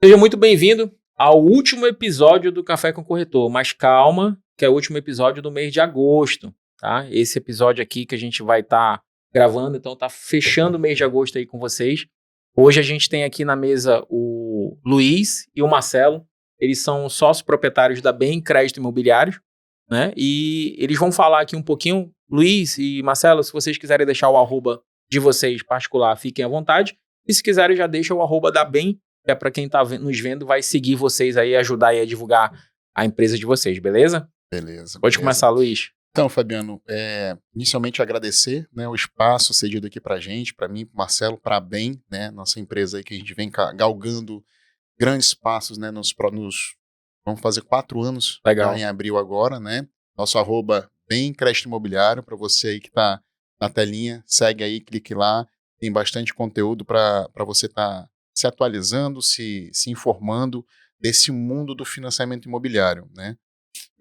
Seja muito bem-vindo ao último episódio do Café com Corretor, mas calma, que é o último episódio do mês de agosto, tá? Esse episódio aqui que a gente vai estar gravando, então tá fechando o mês de agosto aí com vocês. Hoje a gente tem aqui na mesa o Luiz e o Marcelo, eles são sócios proprietários da Bem Crédito Imobiliário, né? E eles vão falar aqui um pouquinho, Luiz e Marcelo, se vocês quiserem deixar o arroba de vocês particular, fiquem à vontade. E se quiserem, já deixa o arroba da Bem, que é para quem tá nos vendo, vai seguir vocês aí, ajudar aí a divulgar a empresa de vocês, beleza? Beleza. Pode começar, Luiz. Então, Fabiano, inicialmente agradecer, né, o espaço cedido aqui pra gente, para mim, pro Marcelo, para a Bem, né, nossa empresa aí que a gente vem galgando grandes passos, né, vamos fazer 4 anos. Legal. Já em abril agora, né, nosso arroba Bem Crédito Imobiliário, para você aí que tá na telinha, segue aí, clique lá, tem bastante conteúdo para você tá se atualizando, se informando desse mundo do financiamento imobiliário, né.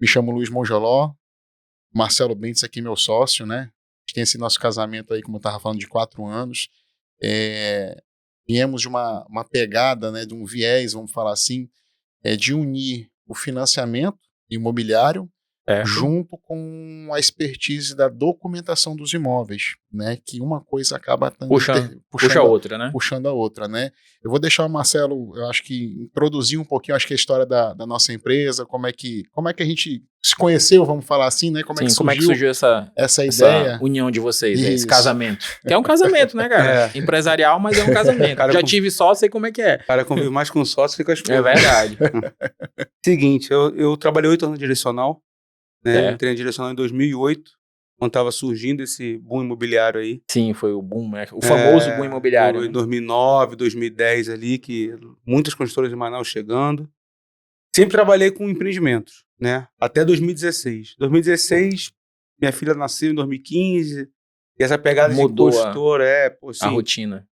Me chamo Luiz Monjoló, Marcelo Bentes aqui, meu sócio, né? A gente tem esse nosso casamento aí, como eu estava falando, de 4 anos. Viemos de uma pegada, né, de um viés, vamos falar assim, de unir o financiamento imobiliário junto com a expertise da documentação dos imóveis, né? Que uma coisa acaba puxa a outra, né? Puxando a outra, né? Eu vou deixar o Marcelo, eu acho que introduzir um pouquinho, acho que a história da nossa empresa, como é que a gente se conheceu, vamos falar assim, né? Como é que surgiu essa ideia? União de vocês, esse casamento. Que é um casamento, né, cara? Empresarial, mas é um casamento. Já tive sócio, sei como é que é. O cara convive mais com sócio que com a esposa. É verdade. Seguinte, eu trabalhei 8 anos na direcional, né? Entrei na direcional em 2008, quando estava surgindo esse boom imobiliário aí. Sim, foi o boom, né? O famoso boom imobiliário. Em 2009, 2010 ali, que muitas construtoras de Manaus chegando. Sempre trabalhei com empreendimentos, né? Até 2016. 2016, minha filha nasceu em 2015, e essa pegada mudou de construtora, a rotina.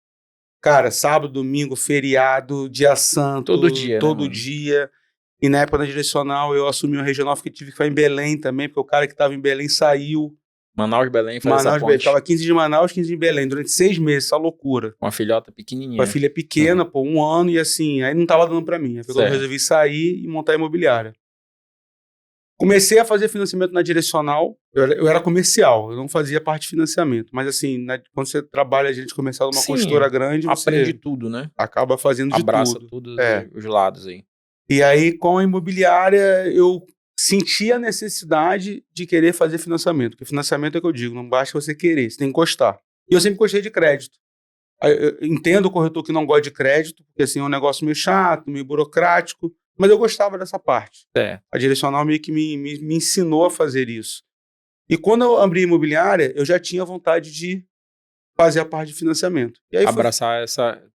Cara, sábado, domingo, feriado, dia santo. Todo dia, Todo né, dia. E na época da direcional, eu assumi uma regional, porque tive que ficar em Belém também, porque o cara que estava em Belém saiu. Manaus, Belém, faz essa ponte. Ficava 15 de Manaus, 15 de Belém, durante 6 meses, essa loucura. Uma filhota pequenininha. Uma filha pequena, 1 ano, e assim, aí não tava dando pra mim. Aí foi quando eu resolvi sair e montar a imobiliária. Comecei a fazer financiamento na direcional, eu era comercial, eu não fazia parte de financiamento, mas assim, quando você trabalha agente comercial numa construtora grande, você aprende tudo, né? Acaba fazendo de tudo. Abraça todos os lados aí. E aí, com a imobiliária, eu senti a necessidade de querer fazer financiamento. Porque financiamento é o que eu digo, não basta você querer, você tem que gostar. E eu sempre gostei de crédito. Eu entendo o corretor que não gosta de crédito, porque assim, é um negócio meio chato, meio burocrático, mas eu gostava dessa parte. A direcional meio que me ensinou a fazer isso. E quando eu abri a imobiliária, eu já tinha vontade de fazer a parte de financiamento. E aí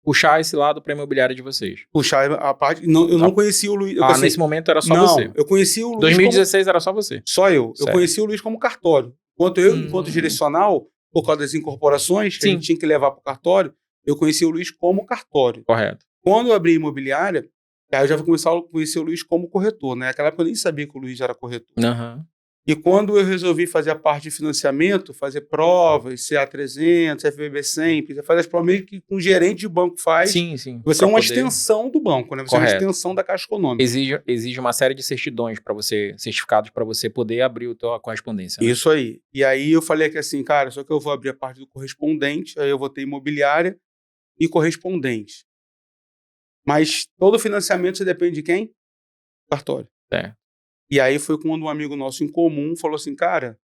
puxar esse lado para a imobiliária de vocês. Puxar a parte... eu não conhecia o Luiz. Nesse momento era só você? Não, eu conheci o Luiz 2016 era só você? Só eu. Certo. Eu conheci o Luiz como cartório. Enquanto direcional, por causa das incorporações que a gente tinha que levar para o cartório, eu conheci o Luiz como cartório. Correto. Quando eu abri a imobiliária, aí eu já vou começar a conhecer o Luiz como corretor, né? Naquela época eu nem sabia que o Luiz era corretor. E quando eu resolvi fazer a parte de financiamento, fazer provas, CA300, FBB100, fazer as provas meio que com o gerente de banco faz. Sim. Você é uma extensão do banco, né? Você é uma extensão da Caixa Econômica. Exige uma série de certidões certificados para você poder abrir a tua correspondência. Né? Isso aí. E aí eu falei que assim, cara, só que eu vou abrir a parte do correspondente, aí eu vou ter imobiliária e correspondente. Mas todo financiamento você depende de quem? Cartório. E aí foi quando um amigo nosso em comum falou assim, cara,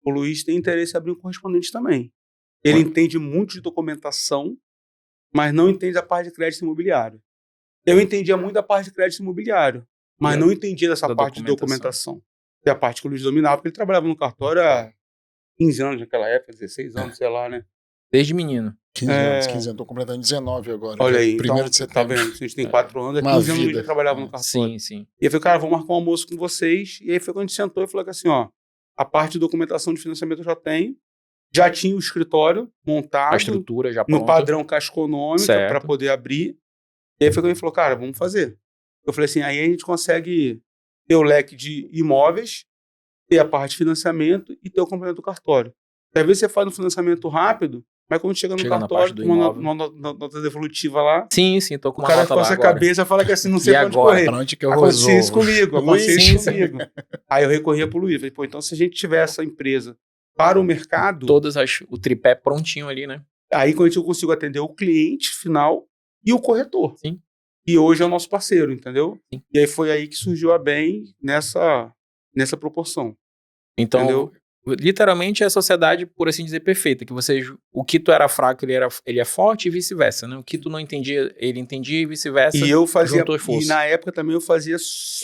o Luiz tem interesse em abrir um correspondente também. Ele entende muito de documentação, mas não entende a parte de crédito imobiliário. Eu entendia muito da parte de crédito imobiliário, mas não entendia dessa parte de documentação. Que é a parte que o Luiz dominava, porque ele trabalhava no cartório há 15 anos naquela época, 16 anos, sei lá, né? Desde menino. 15 anos, estou completando 19 agora. Olha aí, primeiro então, de setembro. Tá vendo? A gente tem 4 anos, 15 anos que já trabalhava no cartório. Sim. E aí foi, cara, vou marcar um almoço com vocês. E aí foi quando a gente sentou e falou assim, a parte de documentação de financiamento eu já tenho. Já tinha o escritório montado. A estrutura já pronta. No padrão Caixa Econômica para poder abrir. E aí foi quando ele falou, cara, vamos fazer. Eu falei assim, aí a gente consegue ter o leque de imóveis, ter a parte de financiamento e ter o complemento do cartório. Às vezes você faz um financiamento rápido, Mas quando chega no Chega na parte cartório, do com uma imóvel. nota devolutiva lá, Sim, tô com o uma cara nota lá coça a agora. cabeça e fala que assim, não sei E pra onde agora? correr. Pra onde que eu Acontecia isso resolvo? comigo, Luiz? acontecia isso Sim. comigo. Aí eu recorria pro Luiz. Falei, pô, então se a gente tiver essa empresa para o mercado, O tripé prontinho ali, né? aí quando eu consigo atender o cliente final e o corretor. Sim. E hoje é o nosso parceiro, entendeu? Sim. E aí foi aí que surgiu a BEM nessa proporção. Então, Entendeu? literalmente é a sociedade, por assim dizer, perfeita. Que o que tu era fraco, ele é forte e vice-versa, né? O que tu não entendia, ele entendia e vice-versa. E eu fazia, juntou e forças. na época também eu fazia,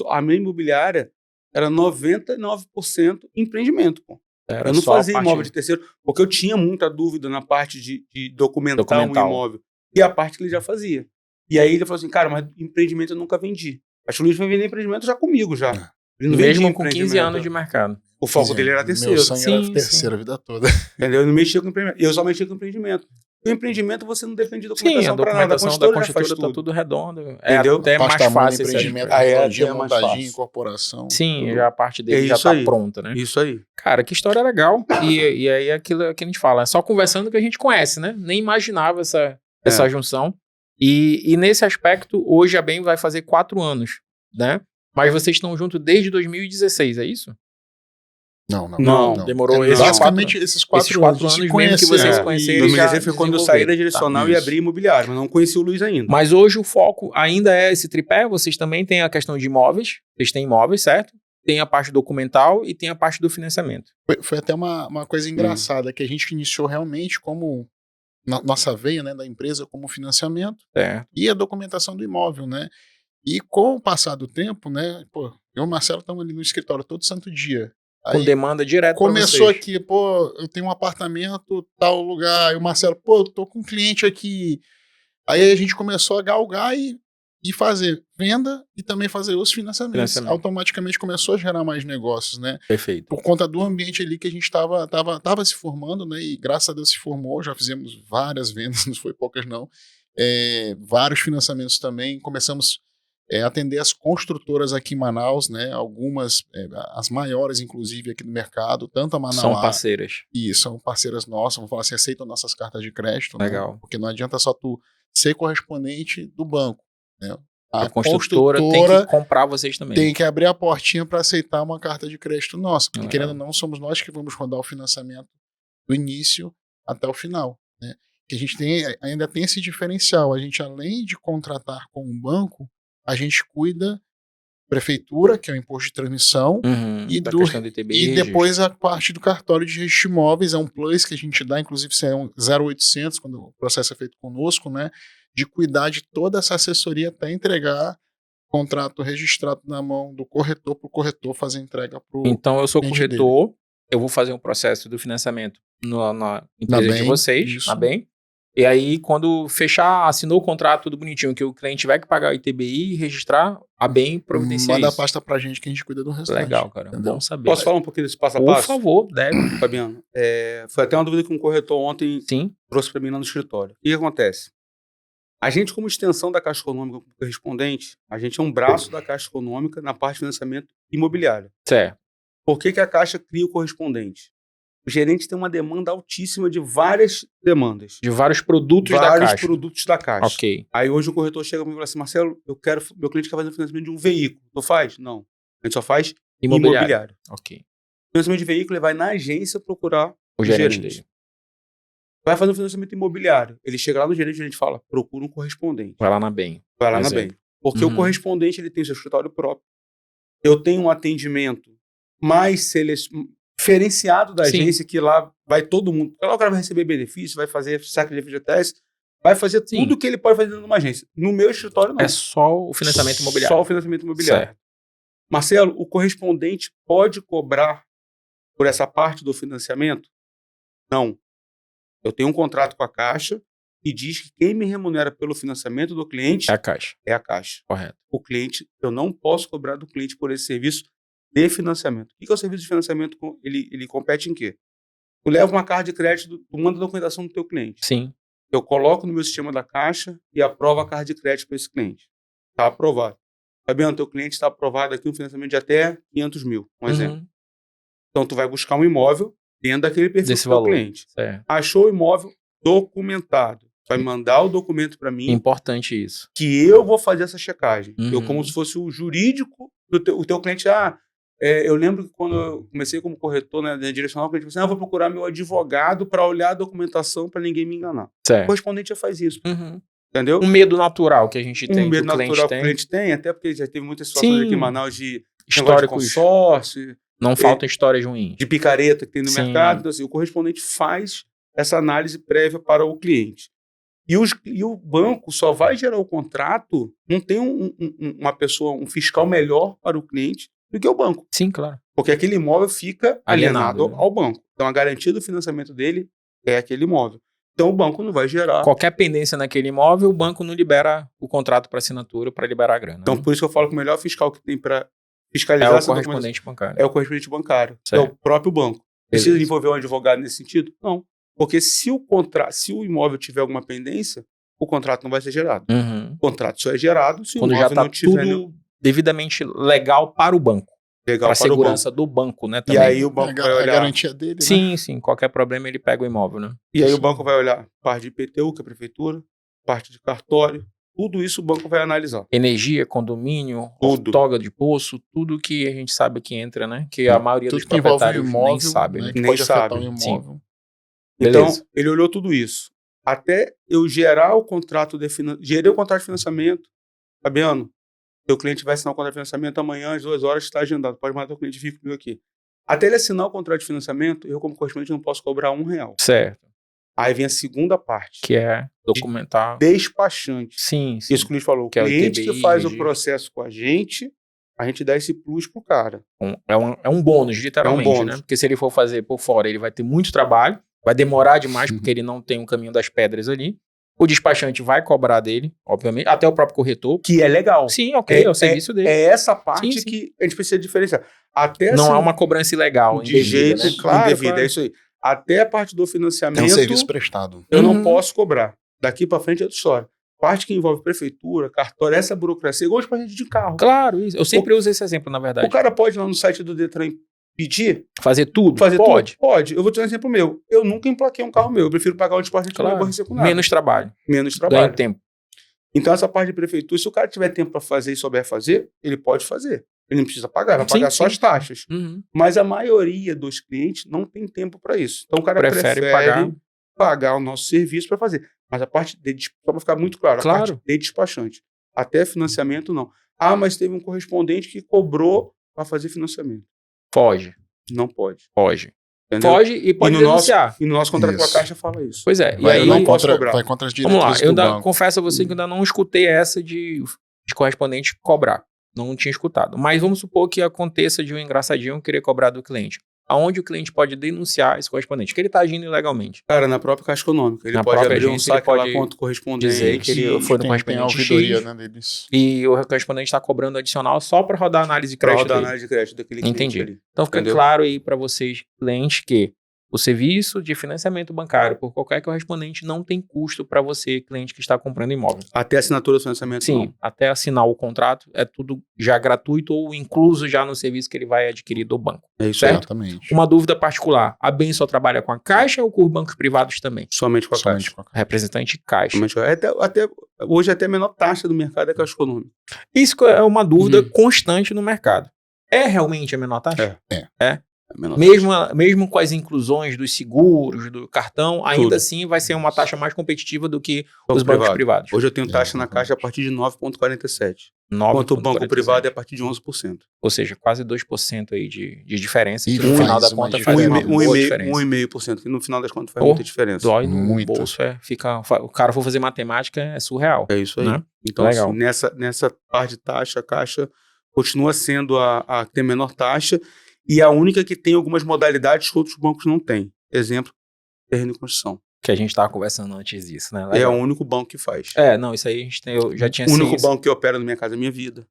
a minha imobiliária era 99% empreendimento, pô. Era Eu não só a fazia parte imóvel de terceiro, porque eu tinha muita dúvida na parte de documentar um documental. imóvel. E a parte que ele já fazia. E aí ele falou assim, cara, mas empreendimento eu nunca vendi. Acho que o Luiz vai vender empreendimento já comigo, já. Ele não vendia Mesmo com 15 empreendimento. anos de mercado. O foco dele era terceiro. Meu sonho era Sim, terceiro a vida toda. Entendeu? Eu não mexia com empreendimento. Eu só mexia com empreendimento. O empreendimento você não depende de Sim, a documentação para nada. A documentação da construtora já faz construtora tá tudo redondo. É Entendeu? até mais Pasta mão, fácil esse empreendimento, aspecto. Aí é tecnologia, até mais montagem, fácil. incorporação. Sim, tudo. já a parte dele É já isso tá aí. pronta, né? Isso aí. Cara, que história legal. E aí é aquilo que a gente fala. É só conversando que a gente conhece, né? Nem imaginava essa junção. E nesse aspecto, hoje a BEM vai fazer 4 anos, né? Mas vocês estão juntos desde 2016, é isso? Não. Demorou É, esses basicamente, esses 4 quatro anos, anos se mesmo que vocês conheceram conheceram. e- 2016 foi quando eu saí da desenvolver. direcional e Isso. abri imobiliário, mas não conheci o Luiz ainda. Mas hoje o foco ainda é esse tripé. Vocês também têm a questão de imóveis. Vocês têm imóveis, certo? Tem a parte documental e tem a parte do financiamento. Foi até uma coisa engraçada, que a gente iniciou realmente como nossa veia, né, da empresa como financiamento Certo. e a documentação do imóvel, né? E com o passar do tempo, né, pô, eu e o Marcelo estamos ali no escritório todo santo dia. Com Aí demanda direta pra começou vocês. aqui, pô, eu tenho um apartamento, tal lugar, e o Marcelo, pô, eu tô com um cliente aqui. Aí a gente começou a galgar e fazer venda e também fazer os financiamentos. Automaticamente começou a gerar mais negócios, né? Perfeito. Por conta do ambiente ali que a gente estava se formando, né? E graças a Deus se formou, já fizemos várias vendas, não foi poucas não. Vários financiamentos também. Começamos a atender as construtoras aqui em Manaus, né? Algumas, as maiores inclusive aqui no mercado, tanto a Manaus. São parceiras. E são parceiras nossas, vamos falar assim, aceitam nossas cartas de crédito. Legal. Né? Porque não adianta só tu ser correspondente do banco, né? A construtora tem que comprar vocês também. Tem que abrir a portinha para aceitar uma carta de crédito nossa. Porque, Legal. querendo ou não, somos nós que vamos rodar o financiamento do início até o final. Né? Que a gente ainda tem esse diferencial. A gente, além de contratar com um banco, a gente cuida prefeitura, que é o imposto de transmissão, e, da questão do ITBI, e depois a parte do cartório de registro de imóveis, é um plus que a gente dá, inclusive se é um 0800, quando o processo é feito conosco, né, de cuidar de toda essa assessoria até entregar o contrato registrado na mão do corretor, para o corretor fazer a entrega para o Então eu sou cliente corretor, eu vou fazer um processo do financiamento na empresa de BEM, vocês, isso. na BEM. E aí, quando fechar, assinou o contrato, tudo bonitinho, que o cliente tiver que pagar o ITBI e registrar, a BEM providencia manda isso. a pasta pra gente que a gente cuida do restante. Legal, cara. Entendeu? Bom saber. Posso falar um pouquinho desse passo a Por passo? favor, deve. Fabiano? Foi até uma dúvida que um corretor ontem Sim. trouxe para mim lá no escritório. O que acontece? A gente, como extensão da Caixa Econômica correspondente, a gente é um braço da Caixa Econômica na parte de financiamento imobiliário. Certo. Por que a Caixa cria o correspondente? O gerente tem uma demanda altíssima de várias demandas. De vários produtos da Vários Caixa. produtos da Caixa. Ok. Aí hoje o corretor chega para mim e fala assim, Marcelo, meu cliente quer fazer o financiamento de um veículo. Tu faz? Não. A gente só faz imobiliário. Ok. O financiamento de veículo, ele vai na agência procurar O gerente dele. Vai fazer um financiamento imobiliário. Ele chega lá no gerente e a gente fala, procura um correspondente. Vai lá na BEM. Vai lá na Exemplo. BEM. Porque o correspondente, ele tem seu escritório próprio. Eu tenho um atendimento mais diferenciado da Sim. agência, que lá vai todo mundo. Lá o cara vai receber benefício, vai fazer saque de FGTS, vai fazer Sim. tudo que ele pode fazer dentro de uma agência. No meu escritório, não. É só o financiamento imobiliário. Só o financiamento imobiliário. Certo. Marcelo, o correspondente pode cobrar por essa parte do financiamento? Não. Eu tenho um contrato com a Caixa que diz que quem me remunera pelo financiamento do cliente É a Caixa. é a Caixa. Correto. O cliente, eu não posso cobrar do cliente por esse serviço de financiamento. O que é o serviço de financiamento? Ele compete em quê? Tu leva uma carta de crédito, tu manda a documentação do teu cliente. Sim. Eu coloco no meu sistema da Caixa e aprovo a carta de crédito para esse cliente. Está aprovado. Fabiano, teu cliente está aprovado aqui um financiamento de até 500 mil, um exemplo. Então, tu vai buscar um imóvel dentro daquele perfil Desse do teu valor. cliente. Certo. Achou o imóvel, documentado. Vai mandar o documento para mim Importante isso. que eu vou fazer essa checagem. Uhum. Eu, como se fosse o jurídico do o teu cliente. Eu lembro que quando eu comecei como corretor, né, direcional, o cliente falou assim, eu vou procurar meu advogado para olhar a documentação para ninguém me enganar. O Certo. correspondente já faz isso, Uhum. entendeu? Um medo natural que a gente tem, Um medo que o cliente natural que tem. o cliente tem, até porque já teve muitas situações Sim. aqui em Manaus de negócio de Históricos. consórcio, Não faltam histórias ruins. de picareta que tem no Sim. mercado. Então, assim, o correspondente faz essa análise prévia para o cliente. E o banco só vai gerar o contrato, não tem uma pessoa, um fiscal melhor para o cliente do que o banco. Sim, claro. Porque aquele imóvel fica alienado Né? ao banco. Então, a garantia do financiamento dele é aquele imóvel. Então, o banco não vai gerar. Qualquer pendência naquele imóvel, o banco não libera o contrato para assinatura para liberar a grana. Então, né? por isso que eu falo que o melhor fiscal que tem para É fiscalizar o essa documentação correspondente bancário. é o correspondente bancário, que é Certo. o próprio banco. Precisa Beleza. envolver um advogado nesse sentido? Não. Porque se o imóvel tiver alguma pendência, o contrato não vai ser gerado. Uhum. O contrato só é gerado se Quando o já imóvel está não tiver tudo devidamente legal para o banco. legal Para a para o banco. segurança do banco, né? E Também. aí o banco vai A olhar. garantia dele, né? Sim, sim. Qualquer problema ele pega o imóvel, né? E aí o banco vai olhar parte de IPTU, que é a prefeitura, parte de cartório, tudo isso o banco vai analisar. Energia, condomínio, Tudo. toga de poço, tudo que a gente sabe que entra, né? Que a maioria dos Tudo que envolve o proprietários imóvel, nem sabe, né? que Nem pode afetar sabe. o imóvel. Então, Beleza. ele olhou tudo isso. Até eu gerar o contrato de financiamento. Gerei o contrato de financiamento. Fabiano, teu cliente vai assinar o contrato de financiamento amanhã às 2 horas, está agendado. Pode mandar o cliente vir comigo aqui. Até ele assinar o contrato de financiamento, eu, como correspondente, não posso cobrar R$1. Certo. Aí vem a segunda parte. Que é documentar. Despachante. Sim, sim. Isso que o Luiz falou. O Que é o cliente ITBI, que faz o registro. processo com a gente dá esse plus pro cara. É um bônus, literalmente, bônus. né? Porque se ele for fazer por fora, ele vai ter muito trabalho, vai demorar demais, Uhum. porque ele não tem um caminho das pedras ali. O despachante vai cobrar dele, obviamente, até o próprio corretor. Que é legal. Sim, ok, é o serviço dele. É essa parte Sim, sim. que a gente precisa diferenciar. Até Não assim, é uma cobrança ilegal, de indevida, jeito né? indevido, claro. é isso aí. Até a parte do financiamento, É um serviço prestado. eu Uhum. não posso cobrar. Daqui para frente é outra história. Parte que envolve prefeitura, cartório, essa burocracia, igual de gente de carro. Claro, isso. Eu sempre uso esse exemplo, na verdade. O cara pode ir lá no site do Detran pedir, Fazer tudo? fazer Pode. tudo? Pode. Eu vou te dar um exemplo meu. Eu nunca emplaquei um carro meu. Eu prefiro pagar o despachante que não Claro. aborrecer com nada. Menos trabalho. Menos Ganha trabalho. tempo. Então, essa parte de prefeitura, se o cara tiver tempo para fazer e souber fazer, ele pode fazer. Ele não precisa pagar, vai Sim, pagar só sim. as taxas. Uhum. Mas a maioria dos clientes não tem tempo para isso. Então, o cara prefere pagar o nosso serviço para fazer. Mas a parte de só para ficar muito claro, Claro. a parte de despachante. Até financiamento, não. Ah, mas teve um correspondente que cobrou para fazer financiamento. Foge. Não pode. Foge. Entendeu? Foge e pode no nosso, denunciar. e no nosso contrato com a Isso. Caixa fala isso. Pois é. E Vai, aí, não posso cobrar. vai contra as vamos lá. diretrizes Eu do ainda banco. confesso a você que ainda não escutei essa de correspondente cobrar. Não tinha escutado. Mas vamos supor que aconteça de um engraçadinho querer cobrar do cliente. Aonde o cliente pode denunciar esse correspondente? Que ele está agindo ilegalmente. Cara, na própria Caixa Econômica. Ele Na pode própria abrir um agência, ele saque lá pode contra o correspondente. dizer que ele foi no Tem a correspondente ouvidoria, X né, deles. e o correspondente está cobrando adicional só para rodar a análise de Para crédito rodar a dele. análise de crédito daquele cliente Entendi. ali. Então fica Entendeu? claro aí para vocês, clientes, que o serviço de financiamento bancário por qualquer correspondente não tem custo para você, cliente que está comprando imóvel. Até a assinatura do financiamento, Sim, não. até assinar o contrato é tudo já gratuito ou incluso já no serviço que ele vai adquirir do banco. É isso Certo? aí. Exatamente. Uma dúvida particular, a BEM só trabalha com a Caixa ou com bancos privados também? Somente com a Somente Caixa. com a Representante Caixa. Somente com a... Hoje até a menor taxa do mercado é a Caixa Econômica. Isso é uma dúvida Uhum. constante no mercado. É realmente a menor taxa? É a menor Mesmo com as inclusões dos seguros, do cartão, ainda Tudo. assim vai ser uma taxa mais competitiva do que Banco os bancos privado. privados. Hoje eu tenho taxa na Exatamente. Caixa a partir de 9,47. 9,47. Enquanto o banco privado é a partir de 11%. Ou seja, quase 2% aí de diferença, E que no faz final da uma conta diferença. faz uma boa diferença. 1,5%, que no final das contas faz Oh, muita diferença. Dói no Muito. bolso, o cara for fazer matemática, é surreal. É isso aí. Né? Então, Legal. assim, nessa parte de taxa, a Caixa continua sendo a que tem menor taxa e a única que tem algumas modalidades que outros bancos não têm. Exemplo, terreno e construção. Que a gente estava conversando antes disso, né? É Legal. o único banco que faz. Não, isso aí a gente tem, eu já tinha O único ciência. banco que opera na Minha Casa Minha Vida.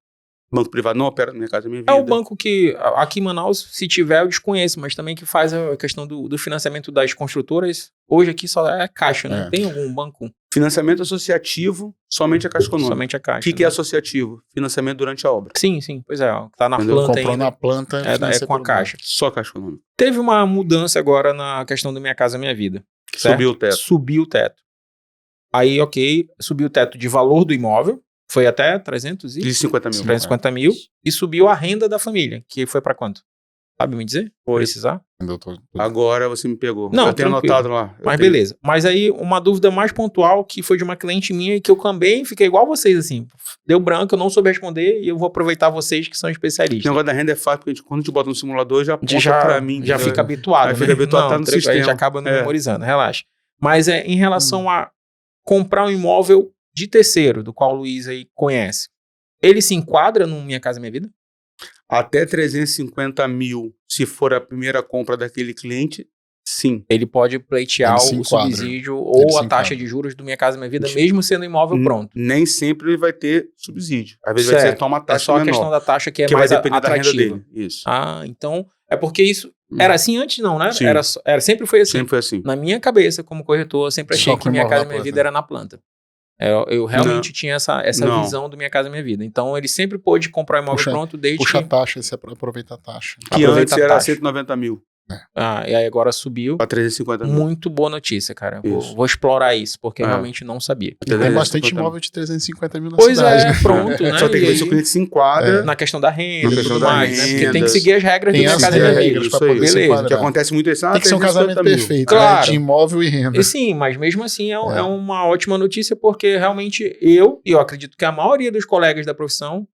Banco privado não opera na Minha Casa Minha Vida. É o banco que, aqui em Manaus, se tiver, eu desconheço, mas também que faz a questão do financiamento das construtoras. Hoje aqui só é Caixa, né? É. Tem algum banco? Financiamento associativo, somente a Caixa Econômica. Somente a O Caixa. que é né? associativo? Financiamento durante a obra. Sim, pois é, ó, tá na Entendeu? planta Comprou ainda. na planta, É financia com a pelo Caixa. Só Caixa Econômica. Teve uma mudança agora na questão do Minha Casa Minha Vida. certo? Subiu o teto. Subiu o teto. Aí, ok, subiu o teto de valor do imóvel, foi até 350 mil. 350 mil, e subiu a renda da família, que foi pra quanto? Sabe me dizer? Foi. Precisar? Agora você me pegou. Não, eu tenho tranquilo. anotado lá. Mas beleza. Mas aí, uma dúvida mais pontual, que foi de uma cliente minha, que eu também fiquei igual vocês, assim. Deu branco, eu não soube responder, e eu vou aproveitar vocês que são O especialistas. negócio da renda é fácil, porque quando a gente bota no simulador, já A aponta gente pra mim. já fica habituado, Aí fica habituado, Não, tá no tranquilo, sistema. A gente acaba não É. memorizando, relaxa. Mas em relação a comprar um imóvel de terceiro, do qual o Luiz aí conhece, ele se enquadra no Minha Casa Minha Vida? Até 350 mil, se for a primeira compra daquele cliente, sim. Ele pode pleitear Ele se o enquadra. subsídio Ele ou se a taxa enquadra. de juros do Minha Casa Minha Vida, mesmo sendo imóvel pronto. Nem sempre ele vai ter subsídio. Às vezes vai Certo. ser toma É taxa só a menor. questão da taxa que é que mais vai depender da renda atrativa. dele. Isso. Ah, então é porque isso era assim antes não, né? Sim. Sempre foi assim. Sempre foi assim. Na minha cabeça, como corretor, eu sempre achei Só que com Minha imóvel Casa na Minha planta. Vida era na planta. Eu realmente tinha essa Não. visão do Minha Casa Minha Vida. Então, ele sempre pôde comprar imóvel pronto desde Puxa a que... taxa, você aproveita a taxa. Que Aproveita antes a era taxa. 190 mil E aí agora subiu. para 350 mil. Muito boa notícia, cara. Isso. Vou explorar isso, porque eu É. realmente não sabia. E tem 350 bastante mil. imóvel de 350 mil na Pois cidade. é, né? pronto, né? Só tem que E ver se o aí, cliente se enquadra. na questão da renda Na e questão tudo da mais, né? Porque tem que renda. seguir as regras do Tem Minha as Casa Minha regras, Vida. regras isso pra aí. poder se Beleza. Que enquadrar. acontece muito isso. Tem que ser um 350 casamento mil. perfeito, Claro. né? De imóvel e renda. E sim, mas mesmo assim é uma ótima notícia, porque realmente eu acredito que a maioria dos colegas da profissão,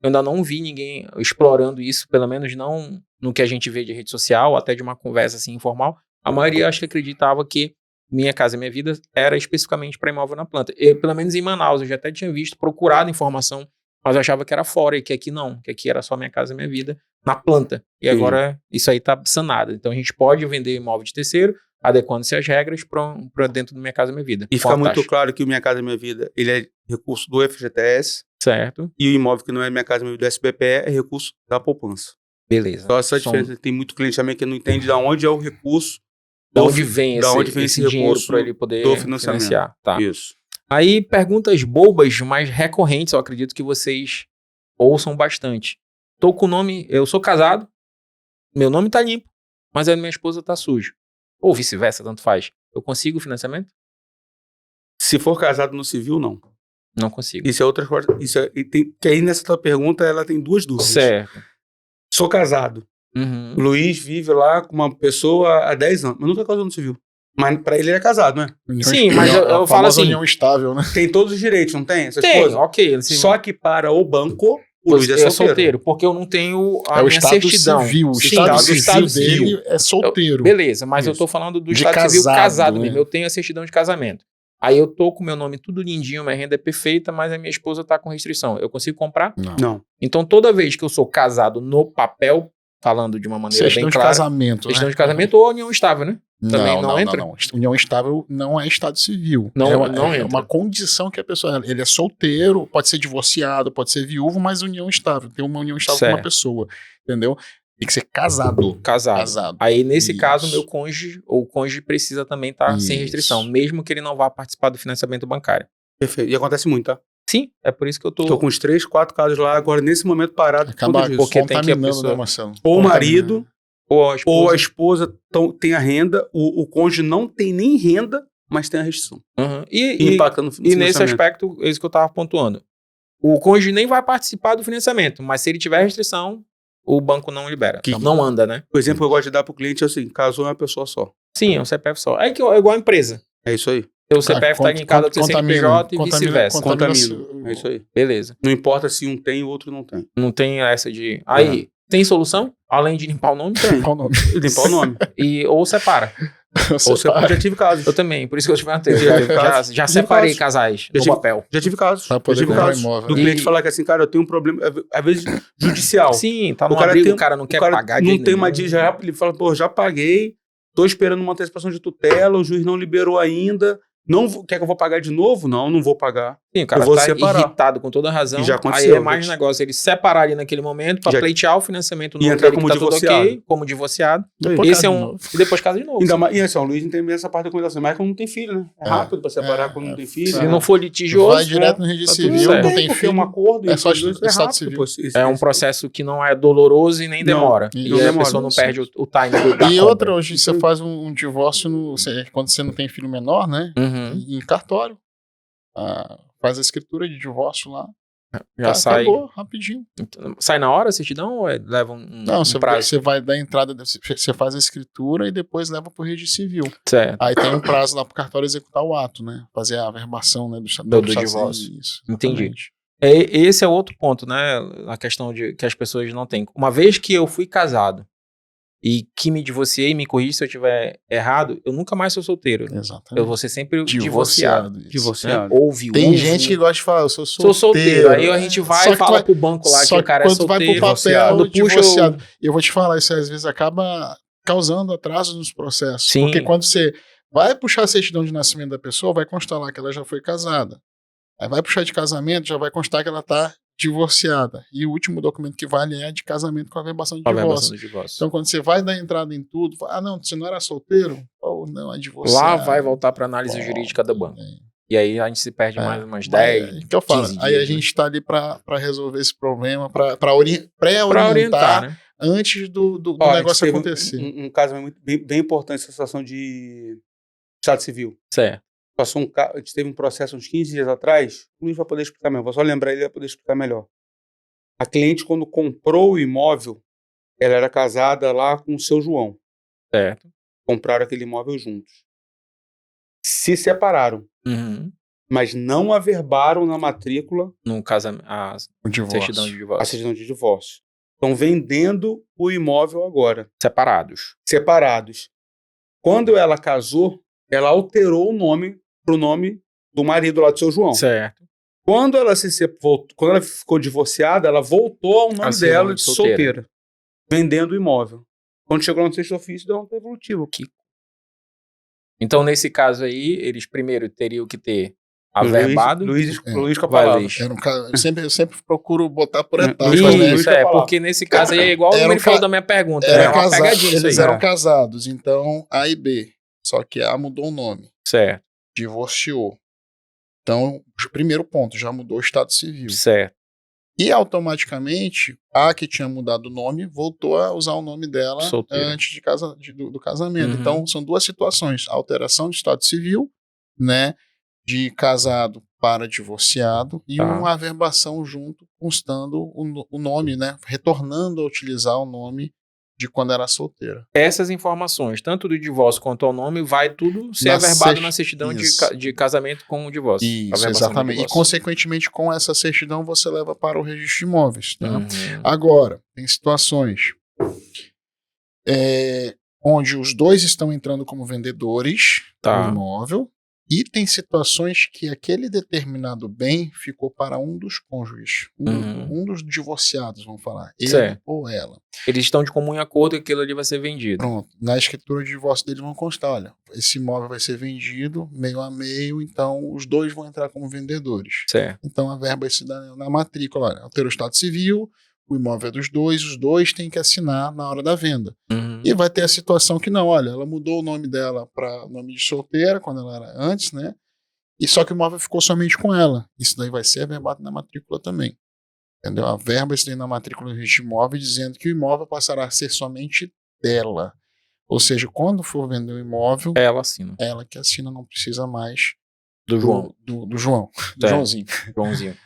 eu ainda não vi ninguém explorando isso, pelo menos não no que a gente vê de rede social, até de uma conversa assim informal. A maioria acho que acreditava que Minha Casa Minha Vida era especificamente para imóvel na planta. Pelo menos em Manaus, eu já até tinha visto, procurado informação, mas eu achava que era fora e que aqui não, que aqui era só Minha Casa Minha Vida na planta. E Sim. agora isso aí tá sanado. Então a gente pode vender imóvel de terceiro, adequando-se às regras para dentro do Minha Casa Minha Vida. E Com fica a muito taxa. claro que o Minha Casa Minha Vida ele é recurso do FGTS Certo, e o imóvel que não é Minha Casa Minha Vida do SBPE é recurso da poupança. beleza. Só essa São- diferença. Tem muito cliente também que não entende de onde é o recurso. Da do onde fi- vem da esse, onde vem esse esse dinheiro recurso para ele poder do financiamento. financiar? Tá. Isso. Aí, perguntas bobas, mas recorrentes, eu acredito que vocês ouçam bastante. Tô com o nome, eu sou casado, meu nome tá limpo, mas a minha esposa tá suja. Ou vice-versa, tanto faz. Eu consigo financiamento? Se for casado no civil, não. Não consigo. Isso é outra coisa. Que aí nessa tua pergunta ela tem duas dúvidas. Certo. Sou casado. Uhum. O Luiz vive lá com uma pessoa há 10 anos, mas nunca casou no civil. Mas pra ele é casado, né? Sim, mas eu A falo famosa assim- união estável, né? Tem todos os direitos, não tem? Essas Tem, coisas? ok. Assim, Só que para o banco, o Luiz é é solteiro. porque eu não tenho a É o minha estado certidão. civil. O Sim, estado do civil estado dele civil. é solteiro. Beleza, mas eu Isso. tô falando do De estado civil casado, casado né? mesmo. Eu tenho a certidão de casamento. Aí eu tô com meu nome tudo lindinho, minha renda é perfeita, mas a minha esposa tá com restrição. Eu consigo comprar? Não. Não. Então toda vez que eu sou casado no papel, falando de uma maneira Certidão bem de clara, casamento, certidão né? de casamento ou união estável, né? Também não entra? Não. União estável não é estado civil. Não- é uma, não é entra. uma condição que a pessoa... Ele é solteiro, pode ser divorciado, pode ser viúvo, mas união estável. Tem uma união estável com Certo. uma pessoa, entendeu? Tem que ser casado. Casado. Aí, nesse Isso. caso, meu cônjuge ou o cônjuge precisa também estar sem Isso. restrição, mesmo que ele não vá participar do financiamento bancário. Perfeito. E acontece muito, tá? Sim, é por isso que eu tô... Tô com uns 3, 4 casos lá, agora nesse momento parado. por Acaba conta disso. porque tem que a contaminando, pessoa- né, Marcelo? Ou o Contamina. marido, Ou a esposa. ou a esposa tem a renda, o cônjuge não tem nem renda, mas tem a restrição. Uhum. E impacta no E nesse financiamento. aspecto, é isso que eu tava pontuando. O cônjuge nem vai participar do financiamento, mas se ele tiver restrição, o banco não libera. Que- Não anda, né? O exemplo que eu gosto de dar pro cliente é assim, casou é uma pessoa só. Sim, é um CPF só. É que é igual a empresa. É isso aí. O CPF tá linkado ao teu CNPJ e vice-versa. Contamina. É isso aí. Beleza. Não importa se um tem e o outro não tem. Não tem essa de... Aí, tem solução? Além de limpar o nome? Tem. Qual o nome? Limpar o nome. Ou separa. Ou você já tive casos. Eu também, por isso que eu te perguntei. Já Já, tive casos. já Já tive separei casos. casais Já no tive- papel. Já tive casos. Pra Já poder tive comprar casos. imóvel. Do E- cliente falar que assim, cara, eu tenho um problema, às vezes, judicial. Sim, tá O no cara abrigo, tem- o cara não O quer cara pagar não de tem uma já ele fala, pô, já paguei, tô esperando uma antecipação de tutela, o juiz não liberou ainda, quer que eu vou pagar de novo? Não vou pagar. Sim, o cara vou tá separar. irritado com toda razão. E já Aí aconteceu, é mais negócio ele separar ali naquele momento pra Já- pleitear o financiamento E novo entrar dele que como tá tudo divorciado. ok, como divorciado. Depois Esse casa é de um... novo. E depois casa de novo. Ainda sim. mais, e assim, o Luiz entende bem essa parte da documentação, mas quando não tem filho, né? É rápido pra separar quando não tem filho. Se né? não for litigioso, Vai direto no registro tá tudo civil, certo. não tem porque filho. um acordo é só entre os dois estado rápido, civil. pô, esse- é um esse- processo que não é doloroso e nem Não, demora. não E a demora. pessoa não perde o time da E compra. outra, hoje você faz um divórcio quando você não tem filho menor, né? Uhum. Em cartório. Faz a escritura de divórcio lá. Já sai. Acabou, rapidinho. Sai na hora a certidão ou leva um Não, prazo? você vai dar entrada, você faz a escritura e depois leva pro registro civil. Certo. Aí tem um prazo lá pro cartório executar o ato, né? Fazer a averbação, né, do Do estado divórcio. Isso, Entendi. exatamente. Esse é outro ponto, né? A questão de que as pessoas não têm. Uma vez que eu fui casado e que me divorciei, me corrija se eu estiver errado, eu nunca mais sou solteiro. Exatamente. Eu vou ser sempre divorciado. Isso. Divorciado. Ou viúvo. Tem gente que gosta de falar, eu sou Sou solteiro. solteiro. Aí a gente vai Só e que fala vai- pro banco lá que Só o cara é quando vai solteiro. pro papel, Quando puxa divorciado. E eu vou te falar, isso às vezes acaba causando atraso nos processos. Sim. Porque quando você vai puxar a certidão de nascimento da pessoa, vai constar lá que ela já foi casada. Aí vai puxar de casamento, já vai constar que ela tá divorciada. E o último documento que vale é de casamento com a averbação de divórcio. Então, quando você vai dar entrada em tudo, fala, não, você não era solteiro? Ou não, é divorciado. Lá vai voltar para análise Bom, jurídica do banco. é. E aí a gente se perde mais umas Mas 10, que eu falo, 15 aí dias, a gente tá ali pra resolver esse problema, pra pré-orientar né? antes do Ó, a gente negócio teve acontecer. Um caso bem importante, essa situação de Estado Civil. Certo. Passou a gente teve um processo uns 15 dias atrás, o Luiz vai poder explicar melhor, vou só lembrar, ele vai poder explicar melhor. A cliente, quando comprou o imóvel, ela era casada lá com o seu João. Certo. Compraram aquele imóvel juntos. Se separaram, Uhum. mas não averbaram na matrícula No casamento, a O divórcio. certidão de a divórcio. certidão de divórcio. Estão vendendo o imóvel agora, Separados. separados. Quando ela casou, ela alterou o nome para o nome do marido lá do seu João. Certo. Quando ela quando ela ficou divorciada, ela voltou ao nome Assim, dela nome de de solteira. solteira, vendendo o imóvel. Quando chegou no sexto ofício, deu um evolutivo. Então, nesse caso aí, eles primeiro teriam que ter averbado. Luiz com a Vai, palavra. Luiz. Eu sempre procuro botar por etapas, Luiz, né? Luiz Isso, com a é, palavra. porque nesse caso aí é igual Era o número um falou ca- da minha pergunta. Era É uma casa- pegadinha isso eles aí. eram É. casados, então A e B. Só que A mudou o nome, Certo, divorciou. Então, o primeiro ponto, já mudou o estado civil. certo. E automaticamente, a que tinha mudado o nome voltou a usar o nome dela Solteira. antes do casamento. Uhum. Então, são duas situações: alteração de estado civil, né, de casado para divorciado, e Tá. uma averbação junto, constando o nome, né, retornando a utilizar o nome de quando era solteira. Essas informações, tanto do divórcio quanto ao nome, vai tudo ser Na averbado na certidão isso. de casamento com o divórcio. Isso, Averbação do exatamente. E, divórcio. consequentemente, com essa certidão, você leva para o registro de imóveis. Tá? Uhum. Agora, tem situações onde os dois estão entrando como vendedores Tá. do imóvel, e tem situações que aquele determinado bem ficou para um dos cônjuges, um dos divorciados, vamos falar, ele Certo. ou ela. Eles estão de comum acordo que aquilo ali vai ser vendido. Pronto, na escritura de divórcio deles vão constar, olha, esse imóvel vai ser vendido meio a meio, então os dois vão entrar como vendedores. Certo. Então a verba se dá na matrícula, olha, altera o estado civil, o imóvel é dos dois, os dois têm que assinar na hora da venda. Uhum. E vai ter a situação que não, olha, ela mudou o nome dela para nome de solteira, quando ela era antes, né? E só que o imóvel ficou somente com ela. Isso daí vai ser averbado na matrícula também. Entendeu? A verba isso daí na matrícula do registro de imóvel dizendo que o imóvel passará a ser somente dela. Ou seja, quando for vender o imóvel, Ela assina. ela que assina, não precisa mais Do João. do João, do É. Joãozinho. Joãozinho.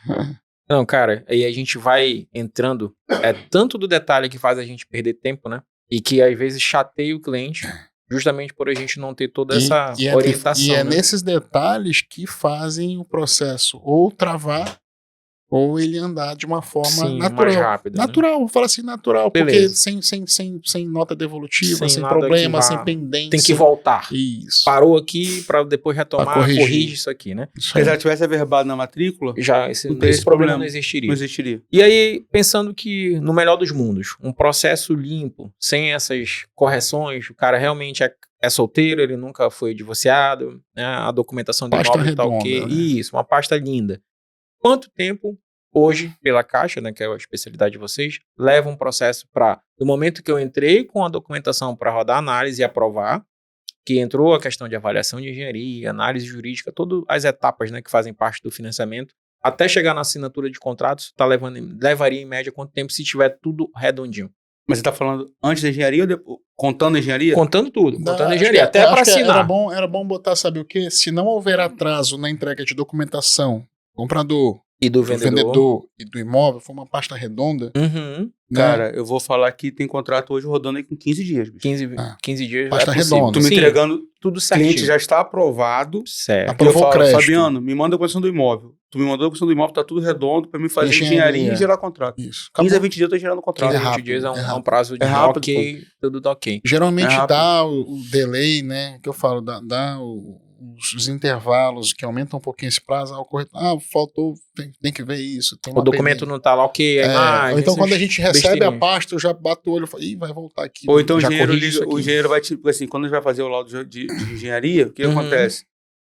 Não, cara, aí a gente vai entrando. É tanto do detalhe que faz a gente perder tempo, né? E que às vezes chateia o cliente, justamente por a gente não ter toda essa orientação. E é né? nesses detalhes que fazem o processo ou travar ou ele andar de uma forma Sim, natural. mais rápido. né? Natural, vou falar assim, natural, Beleza. porque sem nota devolutiva, Sem sem nada problema, que vá- sem pendência. Tem que voltar. Isso. Parou aqui pra depois retomar, Pra corrigir. corrige isso aqui, né? Isso Se aí. ela tivesse averbado na matrícula, Já esse, Não tem esse esse problema problema. não existiria. não existiria. E aí, pensando que, no melhor dos mundos, um processo limpo, sem essas correções, o cara realmente é solteiro, ele nunca foi divorciado, né? A documentação do Pasta imóvel tá ok. redonda, né? Isso, uma pasta linda. quanto tempo hoje, pela Caixa, né, que é a especialidade de vocês, leva um processo do momento que eu entrei com a documentação para rodar a análise e aprovar, que entrou a questão de avaliação de engenharia, análise jurídica, todas as etapas, né, que fazem parte do financiamento, até chegar na assinatura de contratos, levaria em média quanto tempo se tiver tudo redondinho? Mas você tá falando antes da engenharia ou depois? Contando a engenharia? Contando tudo, contando a Acho engenharia, que- até acho para que assinar. Era bom botar, sabe o quê? Se não houver atraso na entrega de documentação, comprador, E do do vendedor. vendedor e do imóvel, foi uma pasta redonda, Uhum. né? Cara, eu vou falar que tem contrato hoje rodando aí com 15 dias, bicho. 15 dias Pasta é possível. redonda. Tu me Sim, entregando, tudo o certinho. cliente já está aprovado. Certo. E eu Aprovou o falo, crédito. Fabiano, me manda a documentação do imóvel. Tu me mandou a documentação do imóvel, tá tudo redondo pra me fazer engenharia e gerar contrato. Isso. 15 a Acabou. 20 dias eu tô gerando contrato. 15 a 20 rápido, dias é é um rápido. prazo de É rápido, ok, tudo tá ok. Geralmente É rápido. dá o delay, né? Que eu falo, dá os intervalos que aumentam um pouquinho esse prazo. O corretor, faltou, tem que ver isso. Tem O uma documento pendência. não tá lá ok, a imagem, Ou então quando a essas gente recebe besteirinhas. a pasta, eu já bato o olho e falo, ih, vai voltar aqui. Ou então o Já engenheiro, corrige isso liga, o aqui. engenheiro vai, tipo assim, quando a gente vai fazer o laudo de engenharia, o que Uhum. acontece?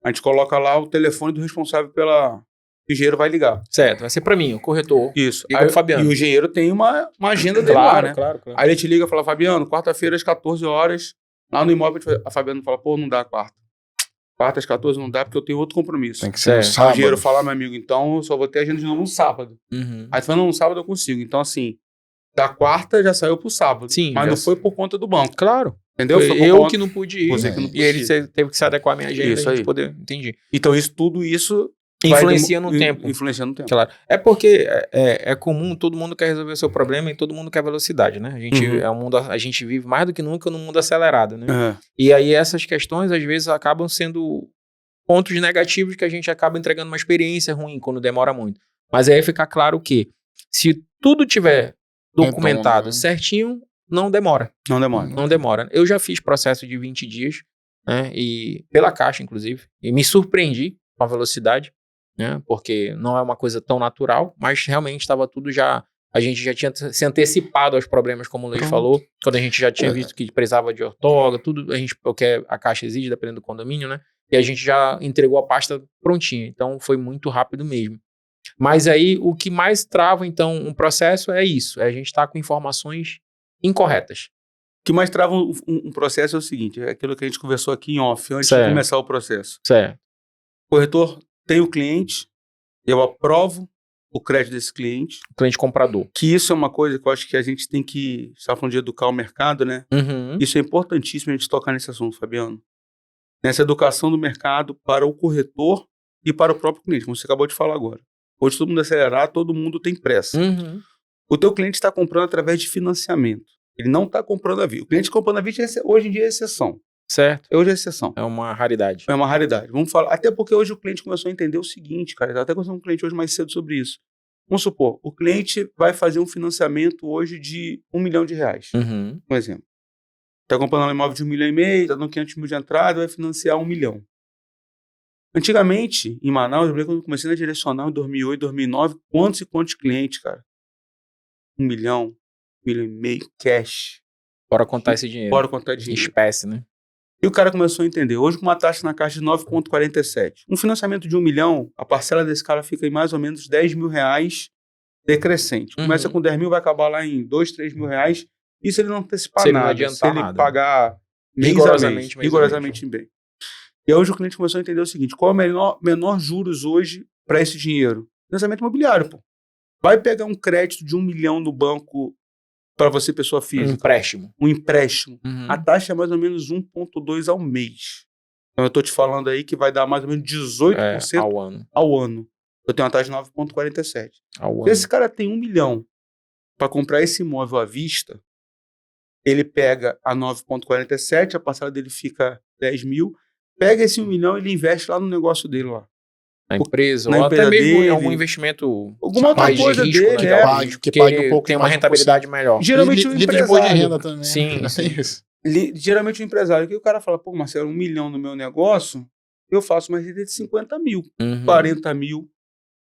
A gente coloca lá o telefone do responsável pela... O engenheiro vai ligar. Certo, vai ser pra mim, o corretor. Isso. Liga pro Fabiano. E o engenheiro tem uma agenda dele lá, né? Claro. Aí ele te liga e fala, Fabiano, quarta-feira às 14 horas, lá no imóvel, a Fabiano fala, pô, não dá quarta. Quarta às 14 não dá porque eu tenho outro compromisso. Tem que ser no Certo. Aí o sábado. engenheiro fala, meu amigo, então eu só vou ter agenda de novo no sábado. Uhum. Aí tu fala, não, no sábado eu consigo. Então, assim, da quarta já saiu pro sábado. Sim, Mas já não foi por conta do banco. Claro. Entendeu? Foi Foi por eu conta... que não pude ir. Você que não E ele podia. teve que se adequar à minha agenda Isso e a gente aí. poder. Entendi. Então, tudo isso... Influencia no tempo. Influencia no tempo. Claro. É porque é comum, todo mundo quer resolver o seu problema e todo mundo quer velocidade, né? A gente vive mais do que nunca num mundo acelerado, né? É. E aí essas questões, às vezes, acabam sendo pontos negativos que a gente acaba entregando uma experiência ruim quando demora muito. Mas aí fica claro que se tudo tiver documentado né? certinho, não demora. Não demora. Não demora. Eu já fiz processo de 20 dias, né? E pela Caixa, inclusive, e me surpreendi com a velocidade, né? Porque não é uma coisa tão natural, mas realmente estava tudo já... A gente já tinha se antecipado aos problemas, como o Luiz falou, quando a gente já tinha visto que precisava de ortoga, tudo o que a Caixa exige, dependendo do condomínio, né? E a gente já entregou a pasta prontinha, então foi muito rápido mesmo. Mas aí, o que mais trava, então, um processo é isso, a gente estar com informações incorretas. O que mais trava um processo é o seguinte, é aquilo que a gente conversou aqui em off, antes Certo. de começar o processo. Certo. O corretor tem o cliente, eu aprovo o crédito desse cliente, Cliente comprador. que isso é uma coisa que eu acho que a gente tem que, está falando de educar o mercado, né? Uhum. Isso é importantíssimo a gente tocar nesse assunto, Fabiano. Nessa educação do mercado para o corretor e para o próprio cliente, como você acabou de falar agora. Hoje todo mundo acelerar, todo mundo tem pressa. Uhum. O teu cliente está comprando através de financiamento. Ele não está comprando à vista. O cliente comprando à vista hoje em dia é exceção. Certo. Hoje é exceção. É uma raridade. É uma raridade. Vamos falar. Até porque hoje o cliente começou a entender o seguinte, cara. Eu até conversei com um cliente hoje mais cedo sobre isso. Vamos supor, o cliente vai fazer um financiamento hoje de R$1 milhão. Uhum. Um exemplo. Está comprando um imóvel de 1,5 milhão, está dando 500 mil de entrada, vai financiar 1 milhão. Antigamente, em Manaus, eu lembro quando eu comecei na direcional em 2008, 2009, quantos e quantos clientes, cara? 1 milhão, 1,5 milhão, cash. Bora contar esse dinheiro. Bora contar Em dinheiro. espécie, né? E o cara começou a entender. Hoje, com uma taxa na Caixa de 9,47. Um financiamento de 1 milhão, a parcela desse cara fica em mais ou menos R$10 mil decrescente. Começa com 10 mil, vai acabar lá em 2, 3 mil reais. E se ele não antecipar Se ele não nada, adiantar se ele nada. pagar rigorosamente bem. E hoje o cliente começou a entender o seguinte, qual é o menor juros hoje para esse dinheiro? Financiamento imobiliário, pô. Vai pegar um crédito de 1 milhão no banco para você, pessoa Um física. empréstimo. Um empréstimo. Uhum. A taxa é mais ou menos 1,2 ao mês. Então eu estou te falando aí que vai dar mais ou menos 18% Ao ano. ao ano. Eu tenho uma taxa de 9,47. Ao Se ano. esse cara tem 1 milhão para comprar esse imóvel à vista, ele pega a 9,47, a parcela dele fica 10 mil, pega esse 1 milhão e ele investe lá no negócio dele lá. Na empresa, na ou empresa até mesmo dele, em algum investimento alguma outra mais de coisa risco, dele, né? é. Pague, Que pague um pouco tem uma mais de rentabilidade melhor. Geralmente o livre de imposto de empresário. renda também. Sim, É sim. isso. Geralmente o empresário, que o cara fala, pô, Marcelo, 1 milhão no meu negócio, eu faço uma receita de 50 mil, Uhum. 40 mil,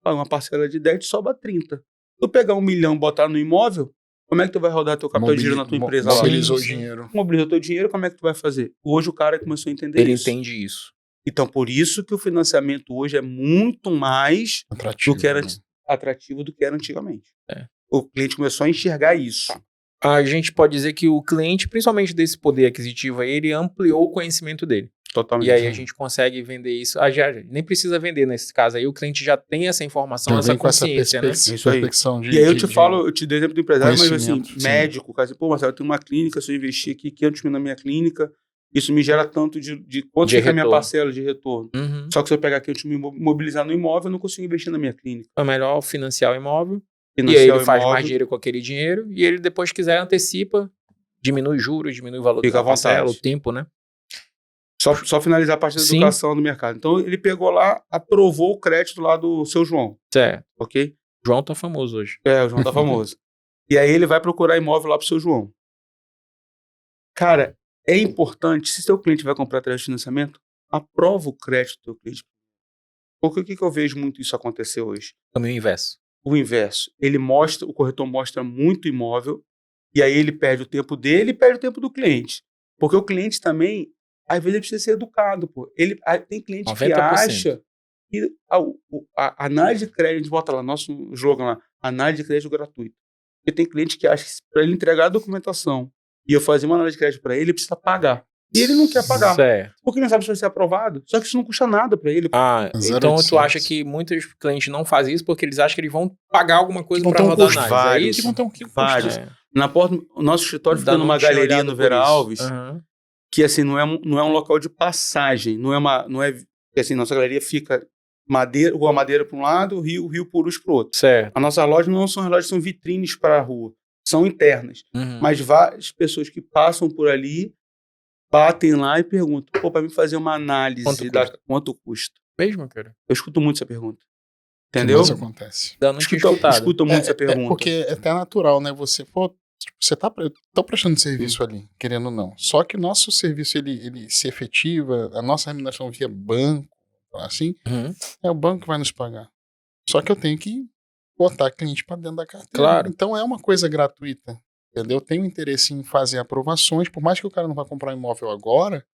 uma parcela de 10 sobra 30. Tu pegar 1 milhão e botar no imóvel, como é que tu vai rodar teu capital de giro na tua empresa lá? Mobilizou o Sim, sim. dinheiro. Mobilizou teu dinheiro, como é que tu vai fazer? Hoje o cara começou a entender Ele isso. entende isso. Então, por isso que o financiamento hoje é muito mais Atrativo. do que era né? atrativo do que era antigamente. É. O cliente começou a enxergar isso. A gente pode dizer que o cliente, principalmente desse poder aquisitivo aí, ele ampliou o conhecimento dele. Totalmente. E aí a gente consegue vender isso. Já nem precisa vender nesse caso aí, o cliente já tem essa informação, Já essa vem com essa consciência, né? Isso aí. perspecção de. E aí eu de- te de- falo, eu te dei exemplo do empresário, mas assim, conhecimento, sim. médico, cara, assim, pô, Marcelo, eu tenho uma clínica, se eu investir aqui 500 mil na minha clínica, isso me gera tanto de quanto De fica a minha retorno. parcela de retorno. Uhum. Só que se eu pegar 500 mil e mobilizar no imóvel, eu não consigo investir na minha clínica. É melhor financiar o imóvel, e aí Financiar ele o faz imóvel, mais dinheiro com aquele dinheiro, e ele depois quiser antecipa, diminui juros, diminui o valor Fica da à vontade. parcela, o tempo, né? Só finalizar a parte da Sim. educação do mercado. Então, ele pegou lá, aprovou o crédito lá do seu João, Certo. ok? João tá famoso hoje. É, o João tá famoso. E aí ele vai procurar imóvel lá pro seu João. Cara, é importante, se seu cliente vai comprar através de financiamento, aprova o crédito do seu cliente. Porque o que eu vejo muito isso acontecer hoje? Caminho inverso. O inverso. O corretor mostra muito imóvel, e aí ele perde o tempo dele e perde o tempo do cliente. Porque o cliente também, às vezes, ele precisa ser educado. Pô. Tem cliente que 90%. acha que a análise de crédito, a gente bota lá, nosso slogan lá, análise de crédito gratuito. Porque tem cliente que acha que para ele entregar a documentação e eu fazer uma análise de crédito para ele precisa pagar. E ele não quer pagar, Certo. porque não sabe se vai ser aprovado. Só que isso não custa nada para ele. Então tu 0,800. acha que muitos clientes não fazem isso porque eles acham que eles vão pagar alguma coisa Que vão para ter um rodar custo. análise. Vários. É isso? Que vão ter um que Vários. custo. É. Na porta, o nosso escritório fica Ainda numa não tinha galeria olhado no por Vera isso. Alves, Aham. que assim, não é um local de passagem, não é que assim, nossa galeria fica Rua Madeira para um lado, Rio Purus para o outro. Certo. A nossa loja não são lojas, são vitrines para a rua, são internas. Uhum. Mas várias pessoas que passam por ali batem lá e perguntam, pô, para mim fazer uma análise quanto custa? Mesmo, cara? Eu escuto muito essa pergunta. Que Entendeu? mais acontece. Ainda não tinha escutado. Escuto muito essa pergunta. Porque é até natural, né? Você tá tô prestando serviço ali, querendo ou não. Só que nosso serviço, ele se efetiva, a nossa remuneração via banco, assim, Uhum. é o banco que vai nos pagar. Só que eu tenho que botar cliente para dentro da carteira. Claro. Então é uma coisa gratuita, entendeu? Eu tenho interesse em fazer aprovações, por mais que o cara não vá comprar um imóvel agora,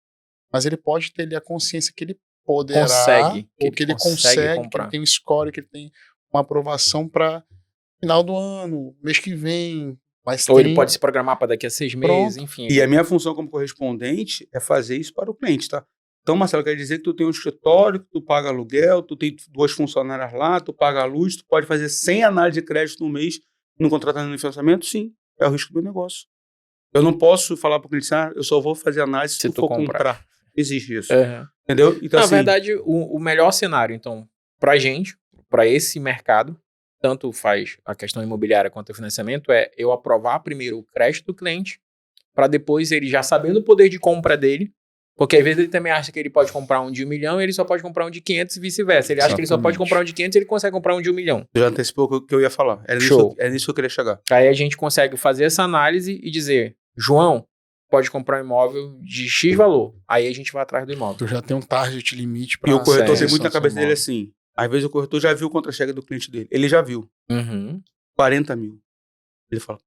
mas ele pode ter ali a consciência que ele poderá, Consegue. ou que ele consegue, que comprar. ele tem um score, que ele tem uma aprovação para final do ano, mês que vem. Mas Ou tem... ele pode se programar para daqui a 6 meses, enfim. E a minha função como correspondente é fazer isso para o cliente, tá? Então, Marcelo, quer dizer que tu tem um escritório, que tu paga aluguel, tu tem 2 funcionárias lá, tu paga a luz, tu pode fazer 100 análises de crédito no mês, não contratar no financiamento? Sim, é o risco do meu negócio. Eu não posso falar para o cliente, eu só vou fazer análise se tu for comprar. Existe isso. Uhum. Entendeu? Então, Na assim, verdade, o melhor cenário, então, pra gente, pra esse mercado, tanto faz a questão imobiliária quanto o financiamento, é eu aprovar primeiro o crédito do cliente, para depois ele já sabendo o poder de compra dele, porque às vezes ele também acha que ele pode comprar um de 1 milhão e ele só pode comprar um de 500 e vice-versa. Ele acha que ele só pode Exatamente. comprar um de 500 e ele consegue comprar um de 1 milhão. já antecipou o que eu ia falar. Show. É nisso que eu queria chegar. Aí a gente consegue fazer essa análise e dizer, João, pode comprar um imóvel de X valor. Aí a gente vai atrás do imóvel. Tu já tem um target limite para E o corretor tem certo. muito na cabeça dele assim. Às vezes o corretor já viu o contra-cheque do cliente dele. Ele já viu. Uhum. 40 mil. Ele fala,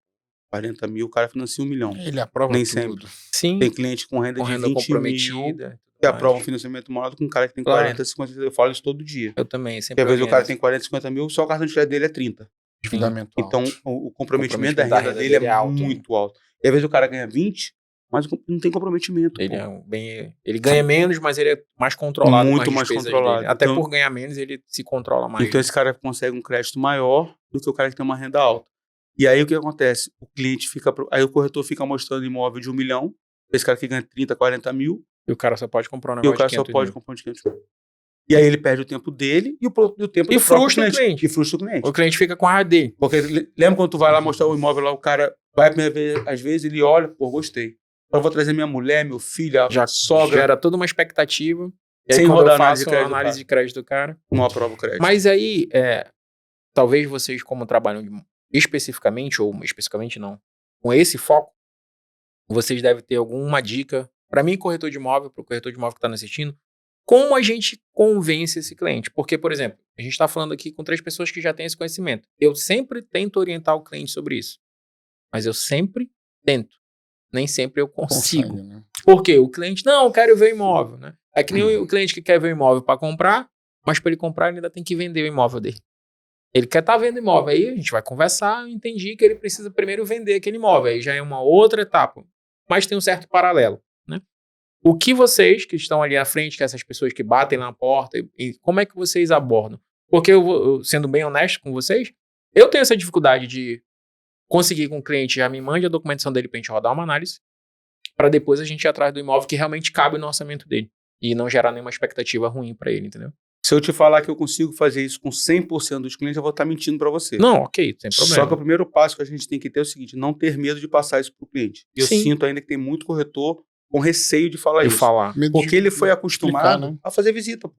40 mil, o cara financia 1 milhão. Ele aprova Nem tudo. sempre. Sim, Tem cliente com renda com de renda 20 mil comprometida. que aprova um financiamento maior do que um cara que tem Claro. 40, 50 mil. Eu falo isso todo dia. Eu também, sempre Porque às vezes o oriento. cara tem 40, 50 mil, só o cartão de crédito dele é 30. Endividamento Então alto. o comprometimento comprometimento da renda dele é alto. muito alto. E às vezes o cara ganha 20, mas não tem comprometimento. Ele, pô. ele ganha menos, mas ele é mais controlado Muito com as mais despesas controlado. dele. Até Então- por ganhar menos, ele se controla mais. Então esse cara consegue um crédito maior do que o cara que tem uma renda alta. E aí o que acontece? O cliente fica. Aí o corretor fica mostrando imóvel de 1 milhão, esse cara que ganha 30, 40 mil, E o cara só pode comprar um e o negócio cara de só 500 pode mil. comprar um de 500 mil. E aí ele perde o tempo dele e o tempo E do próprio frustra o cliente. E frustra o cliente. O cliente fica com a raiva dele. Porque lembra quando tu vai lá mostrar o imóvel lá, o cara vai a primeira vez, às vezes ele olha, pô, gostei. Eu vou trazer minha mulher, meu filho, a Já sogra, gera toda uma expectativa. E aí Sem quando rodar eu a análise faço de a crédito do análise cara. de crédito do cara. não aprova o crédito. Mas aí, talvez vocês, como trabalham especificamente, ou especificamente não, com esse foco, vocês devem ter alguma dica, para mim, corretor de imóvel, para o corretor de imóvel que está nos assistindo, como a gente convence esse cliente. Porque, por exemplo, a gente está falando aqui com 3 pessoas que já têm esse conhecimento. Eu sempre tento orientar o cliente sobre isso. Mas eu sempre tento. nem sempre eu consigo. Consegue, né? Por quê? O cliente, não, eu quero ver o imóvel, né? É que nem o cliente que quer ver o imóvel para comprar, mas para ele comprar ele ainda tem que vender o imóvel dele. Ele quer estar vendo imóvel, aí a gente vai conversar, eu entendi que ele precisa primeiro vender aquele imóvel, aí já é uma outra etapa, mas tem um certo paralelo, né? O que vocês que estão ali à frente, que essas pessoas que batem na porta, e como é que vocês abordam? Porque eu, sendo bem honesto com vocês, eu tenho essa dificuldade de conseguir com o cliente já me mande a documentação dele pra gente rodar uma análise, para depois a gente ir atrás do imóvel que realmente cabe no orçamento dele e não gerar nenhuma expectativa ruim para ele, entendeu? Se eu te falar que eu consigo fazer isso com 100% dos clientes, eu vou estar mentindo para você. Não, ok, sem problema. Só que o primeiro passo que a gente tem que ter é o seguinte, não ter medo de passar isso para o cliente. Eu Sim. sinto ainda que tem muito corretor com receio de falar de isso. falar. Medo Porque de ele foi acostumado explicar, né? a fazer visita.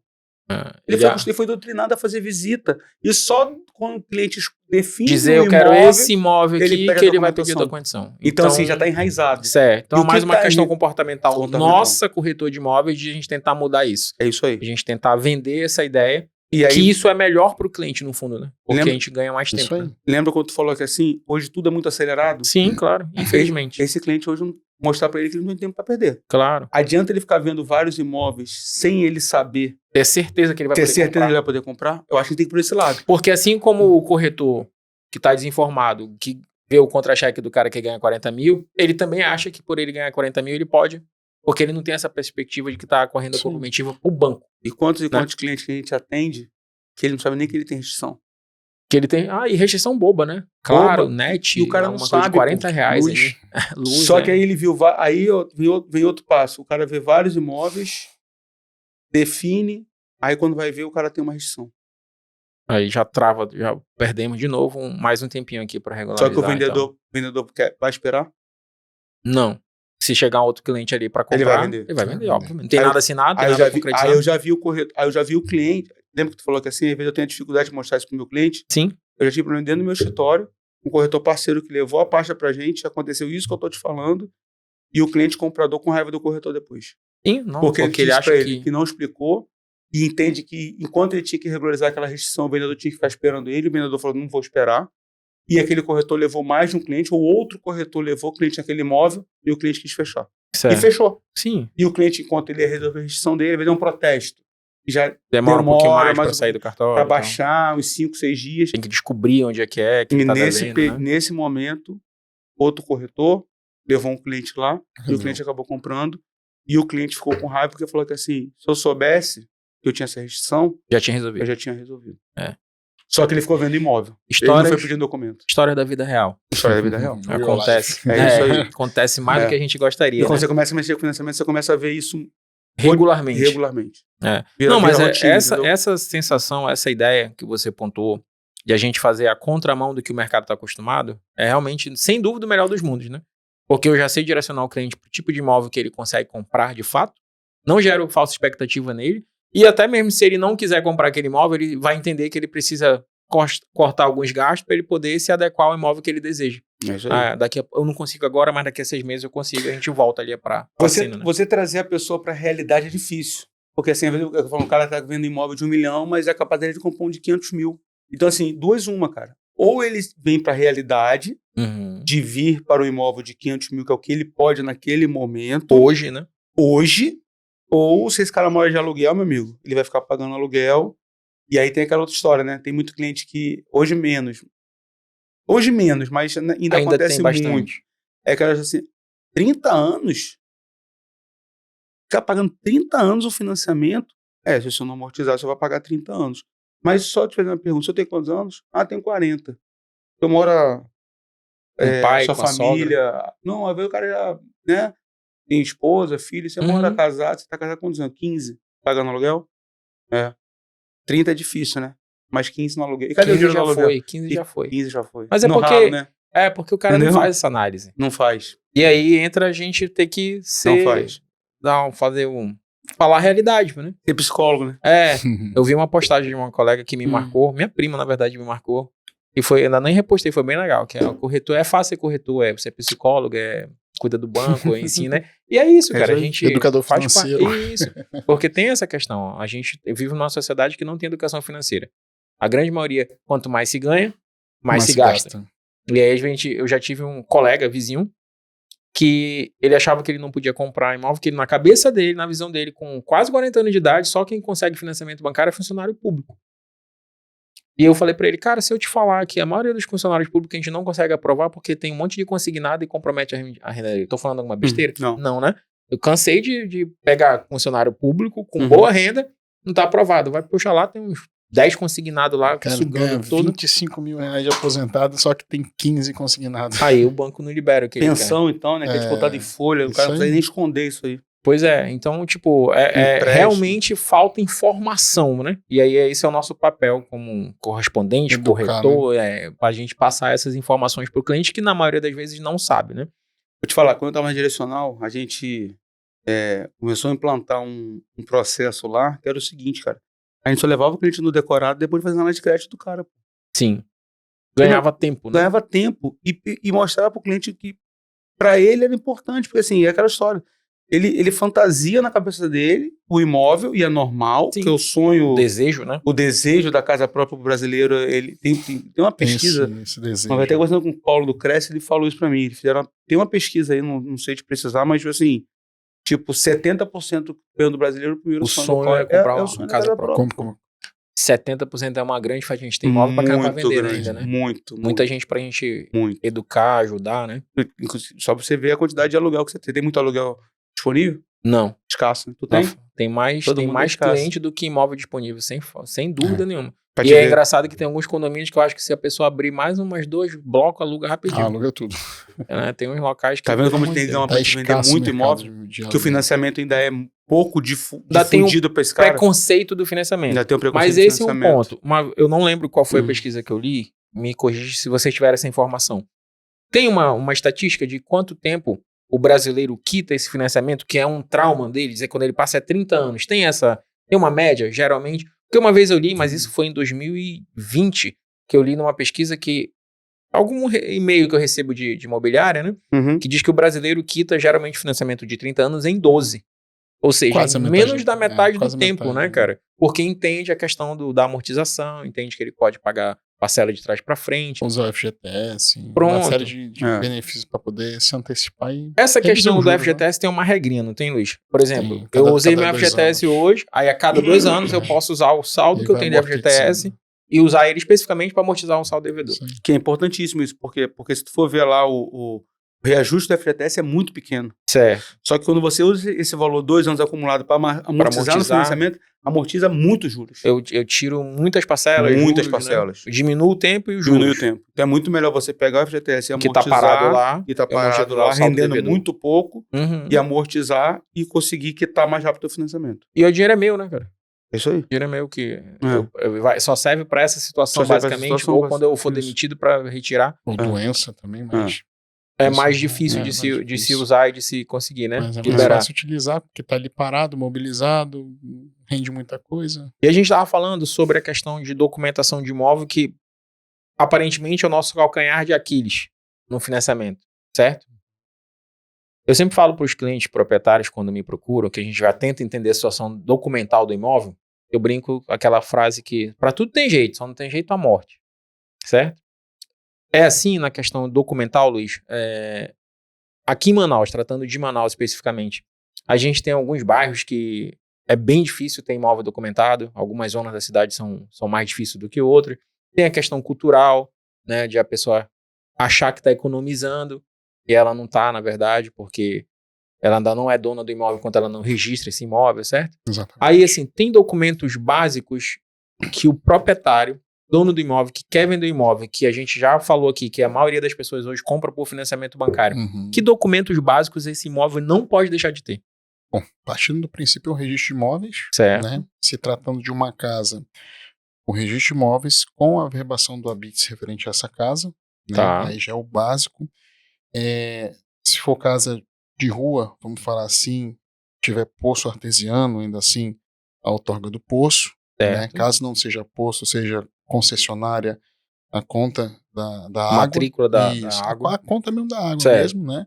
Ele Ele foi doutrinado a fazer visita. E só quando o cliente define dizer o eu quero imóvel, esse imóvel ele aqui pega que a ele vai pedir a documentação. documentação. Então, assim, já está enraizado. Certo. Então E é o mais que uma tá questão aí? comportamental. Nossa, corretor de imóveis, de a gente tentar mudar isso. É isso aí. A gente tentar vender essa ideia, E aí, que isso é melhor para o cliente, no fundo, né? Porque Lembra- a gente ganha mais Isso tempo. aí. Né? lembra quando tu falou que assim, hoje tudo é muito acelerado? Sim, claro. Infelizmente. Esse cliente hoje, mostrar para ele que ele não tem tempo para perder. Claro. Adianta ele ficar vendo vários imóveis sem ele saber, Ter certeza que ele vai ter poder certeza que comprar. ele vai poder comprar? Eu acho que tem que ir por esse lado. Porque assim como o corretor que está desinformado, que vê o contra-cheque do cara que ganha 40 mil, ele também acha que por ele ganhar 40 mil ele pode, porque ele não tem essa perspectiva de que está correndo a Sim. comprometiva pro banco. E quantos clientes que a gente atende que ele não sabe nem que ele tem restrição? Que ele tem, e restrição boba, né? Claro, Boba. net, E o cara não alguma coisa de sabe, 40 pô. reais Luz. aí. Luz, Só né? que aí ele viu, vem outro passo. O cara vê vários imóveis, define, aí quando vai ver o cara tem uma restrição. Aí já trava, já perdemos de novo mais um tempinho aqui para regularizar. Só que o então. vendedor vai esperar? Não. Se chegar um outro cliente ali para comprar, Ele vai vender. Ele vai vender, Vai vender. óbvio. Não tem Aí nada assinado, tem Aí nada concretizado. eu já vi o corretor, aí eu já vi o cliente. Lembra que tu falou que assim, às vezes eu tenho dificuldade de mostrar isso pro meu cliente? Sim. Eu já tive problema dentro do meu escritório, um corretor parceiro que levou a pasta pra gente, aconteceu isso que eu tô te falando, e o cliente comprador com raiva do corretor depois. Sim, não, Porque ele ele disse acha pra ele que... que não explicou e entende que enquanto ele tinha que regularizar aquela restrição, o vendedor tinha que ficar esperando ele, o vendedor falou, não vou esperar. E aquele corretor levou mais de um cliente, ou outro corretor levou o cliente naquele imóvel e o cliente quis fechar. Certo. E fechou. Sim. E o cliente, enquanto ele ia resolver a restrição dele, vai dar um protesto. E já Demora um pouquinho mais mais para sair do cartório. para então. baixar uns 5, 6 dias. Tem que descobrir onde é que que E ele tá nesse, devendo, né? nesse momento, outro corretor levou um cliente lá, e o Resolve. cliente acabou comprando, e o cliente ficou com raiva porque falou que assim, se eu soubesse que eu tinha essa restrição, Já tinha eu resolvido. já tinha resolvido. É. Só que ele ficou vendo imóvel. Ele não Histórias, foi pedindo documento. história da vida real. História da vida real. Real Acontece. life. É isso aí. Acontece mais É. do que a gente gostaria. E quando né? você começa a mexer com financiamento, você começa a ver isso Regularmente. regularmente. É. Vira- Não, mas vira rotina, essa, entendeu? essa sensação, essa ideia que você pontuou de a gente fazer a contramão do que o mercado está acostumado é realmente, sem dúvida, o melhor dos mundos, né? Porque eu já sei direcionar o cliente para o tipo de imóvel que ele consegue comprar de fato, não gero falsa expectativa nele, e até mesmo se ele não quiser comprar aquele imóvel, ele vai entender que ele precisa cortar alguns gastos para ele poder se adequar ao imóvel que ele deseja. É isso aí. Eu não consigo agora, mas daqui a 6 meses eu consigo, a gente volta ali para cena, né? Você trazer a pessoa para a realidade é difícil. Porque assim, às vezes eu falo, o cara tá vendo imóvel de 1 milhão, mas é capaz dele de comprar um de 500 mil. Então assim, uma, cara. Ou ele vem para a realidade Uhum. de vir para o imóvel de 500 mil, que é o que ele pode naquele momento, Hoje, né? hoje, ou se esse cara mora de aluguel, meu amigo, ele vai ficar pagando aluguel. E aí tem aquela outra história, né? Tem muito cliente que, hoje menos, mas ainda acontece tem bastante. muito. É que assim, 30 anos, ficar pagando 30 anos o financiamento, se você não amortizar, você vai pagar 30 anos. Mas só te fazer uma pergunta, você tem quantos anos? Tenho 40. Eu moro Com pai, sua com a família. Não, às vezes o cara já, né? Tem esposa, filho, você mora casado, você tá casado com quantos anos? 15, pagando aluguel? 30 é difícil, né? Mas 15 no aluguel. E cadê o 15 dinheiro do já aluguel? foi, 15 já foi. 15 já foi. Mas é No porque- ralo, né? É, porque o cara Entendeu? não faz essa análise. Não faz. E aí entra a gente ter que Não faz. falar a realidade, né? Tem psicólogo, né? Eu vi uma postagem de uma colega que me marcou, minha prima, na verdade, me marcou. E foi, ainda nem repostei, foi bem legal. Que o corretor é fácil ser corretor, você é psicólogo, cuida do banco, ensina. E é isso, cara. A gente Educador faz financeiro. Isso. Porque tem essa questão. A gente vive numa sociedade que não tem educação financeira. A grande maioria, quanto mais se ganha, mais se gasta. E aí eu já tive um colega, vizinho, que ele achava que ele não podia comprar imóvel, que ele, na cabeça dele, na visão dele, com quase 40 anos de idade, só quem consegue financiamento bancário é funcionário público. E eu falei pra ele, cara, se eu te falar que a maioria dos funcionários públicos a gente não consegue aprovar porque tem um monte de consignado e compromete a renda dele. Tô falando alguma besteira? Não. Não, né? Eu cansei de pegar funcionário público com boa renda, não tá aprovado. Vai puxar lá, tem uns 10 consignados lá, O cara sugando ganha todo. 25 mil reais de aposentado, só que tem 15 consignados. Aí o banco não libera o que ele quer. Pensão, então, né? Que é descontado em folha. O isso cara não aí. consegue nem esconder isso aí. Pois é, então, tipo, Empréstimo. realmente falta informação, né? E aí esse é o nosso papel como um correspondente, Educar, corretor, pra gente passar essas informações pro cliente que na maioria das vezes não sabe, né? Vou te falar, quando eu estava na direcional, a gente começou a implantar um processo lá, que era o seguinte, cara. A gente só levava o cliente no decorado depois de fazer análise de crédito do cara. Sim. Ganhava tempo, né? Ganhava tempo e mostrava pro cliente que pra ele era importante, porque assim, é aquela história. Ele fantasia na cabeça dele o imóvel, e é normal, Sim. que o sonho, O desejo, né? o desejo da casa própria pro brasileiro, ele tem uma pesquisa. Esse desejo. Mas vai até conversando com o Paulo do Cresce, ele falou isso pra mim. Tem uma pesquisa aí, não sei te precisar, mas assim, tipo, 70% do brasileiro, o primeiro O sonho sonho do é comprar o uma sonho da casa própria. Como? 70% é uma grande fatia. A gente tem imóvel pra caramba pra Muito vender grande, ainda, né? muito. Muita gente pra gente Muito. educar, ajudar, né? Inclusive, só pra você ver a quantidade de aluguel que você tem. Tem muito aluguel disponível? Não. Escasso, né? Tu tem? Tem mais, Todo tem mundo mais é escasso. cliente do que imóvel disponível, sem dúvida nenhuma. Pra E te é ver. engraçado que tem alguns condomínios que eu acho que se a pessoa abrir mais umas 2 blocos, aluga rapidinho. Aluga tudo. Né? Tem uns locais que... Tá vendo como pelo tem amor de gama Deus, pra te vender muito imóvel? Que o financiamento ainda é pouco Ainda tem um difundido pra esse cara. preconceito do financiamento. Ainda tem um preconceito Mas de esse é um financiamento. ponto. Eu não lembro qual foi a pesquisa que eu li. Me corrija se você tiver essa informação. Tem uma estatística de quanto tempo o brasileiro quita esse financiamento, que é um trauma deles, é quando ele passa 30 anos. Tem uma média, geralmente. Porque uma vez eu li, mas isso foi em 2020, que eu li numa pesquisa que... Algum e-mail que eu recebo de imobiliária, né? Que diz que o brasileiro quita geralmente financiamento de 30 anos em 12. Ou seja, Quase a em metade, menos da metade do quase tempo, metade, né, né? cara? Porque entende a questão da amortização, entende que ele pode pagar parcela de trás pra frente. Usar o FGTS, Pronto. uma série de É. benefícios para poder se antecipar e Essa reduzir questão o do juro, né? FGTS tem uma regrinha, não tem, Luiz? Por exemplo, Tem, eu usei meu cada 2 FGTS anos. hoje, aí a cada 2 anos eu posso usar o saldo E que eu vai tenho de FGTS amortecendo. e usar ele especificamente para amortizar um saldo devedor. Isso aí. Que é importantíssimo isso, porque se tu for ver lá o reajuste do FGTS é muito pequeno. Certo. Só que quando você usa esse valor 2 anos acumulado para amortizar no financiamento, amortiza muito juros. Eu tiro muitas parcelas, Muitas juros, parcelas. né? Diminuo o tempo e os juros. Diminui o tempo. Então é muito melhor você pegar o FGTS e Que amortizar. tá parado lá. E tá eu amortizo parado lá lá, o saldo rendendo devedor. muito pouco, Uhum. e amortizar e conseguir quitar mais rápido o financiamento. E o dinheiro é meu, né, cara? É isso aí. O dinheiro é meu que só serve para essa situação, Só serve pra essa basicamente, situação, ou quando eu for isso. demitido para retirar. Ou doença também, mas... É Isso, mais difícil é de mais se difícil. usar e de se conseguir, né? Mas é mais Liberar. fácil utilizar, porque tá ali parado, mobilizado, rende muita coisa. E a gente estava falando sobre a questão de documentação de imóvel, que aparentemente é o nosso calcanhar de Aquiles no financiamento, certo? Eu sempre falo para os clientes proprietários, quando me procuram, que a gente já tenta entender a situação documental do imóvel, eu brinco aquela frase que para tudo tem jeito, só não tem jeito à morte, certo? É assim na questão documental, Luiz. Aqui em Manaus, tratando de Manaus especificamente, a gente tem alguns bairros que é bem difícil ter imóvel documentado. Algumas zonas da cidade são mais difíceis do que outras. Tem a questão cultural, né, de a pessoa achar que está economizando e ela não está, na verdade, porque ela ainda não é dona do imóvel enquanto ela não registra esse imóvel, certo? Exatamente. Aí, assim, tem documentos básicos que o proprietário, dono do imóvel, que quer vender o imóvel, que a gente já falou aqui, que a maioria das pessoas hoje compra por financiamento bancário. Uhum. Que documentos básicos esse imóvel não pode deixar de ter? Bom, partindo do princípio, o registro de imóveis, Certo. né? Se tratando de uma casa, o registro de imóveis com a averbação do habites referente a essa casa, né? Tá. Aí já é o básico. Se for casa de rua, vamos falar assim, tiver poço artesiano, ainda assim, a outorga do poço, né? Certo. Caso não seja poço, seja concessionária, a conta da água. Matrícula da Isso, água. a conta mesmo da água Certo. mesmo, né?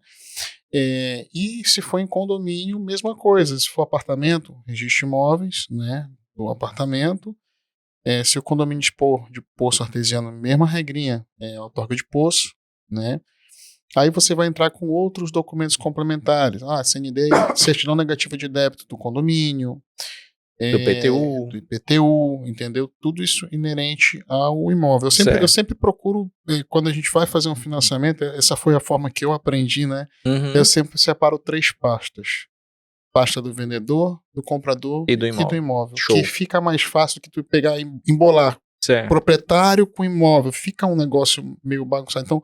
E se for em condomínio, mesma coisa. Se for apartamento, registro de imóveis, né? Do apartamento. Se o condomínio dispor de poço artesiano, mesma regrinha, outorga de poço, né? Aí você vai entrar com outros documentos complementares. CND, certidão negativa de débito do condomínio, Do PTU. do IPTU, entendeu? Tudo isso inerente ao imóvel. Eu Certo. sempre procuro, quando a gente vai fazer um financiamento, essa foi a forma que eu aprendi, né? Uhum. Eu sempre separo 3 pastas. Pasta do vendedor, do comprador E do imóvel. Show. Que fica mais fácil que tu pegar e embolar Certo. proprietário com imóvel. Fica um negócio meio bagunçado. Então,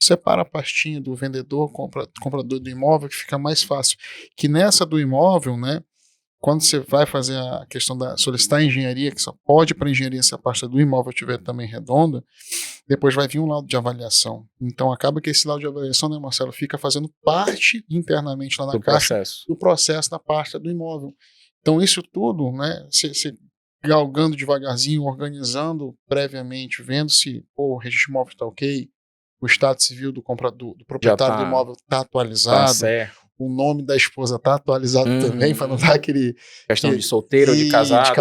separa a pastinha do vendedor, comprador do imóvel, que fica mais fácil. Que nessa do imóvel, né? Quando você vai fazer a questão da solicitar engenharia, que só pode ir para engenharia se a pasta do imóvel estiver também redonda, depois vai vir um laudo de avaliação. Então acaba que esse laudo de avaliação, né, Marcelo, fica fazendo parte internamente lá na Caixa do processo da pasta do imóvel. Então isso tudo, né, se galgando devagarzinho, organizando previamente, vendo se o registro de imóvel está ok, o estado civil do proprietário do imóvel está atualizado, tá certo. O nome da esposa tá atualizado também, para não dar aquele... Questão de solteiro ou de casado.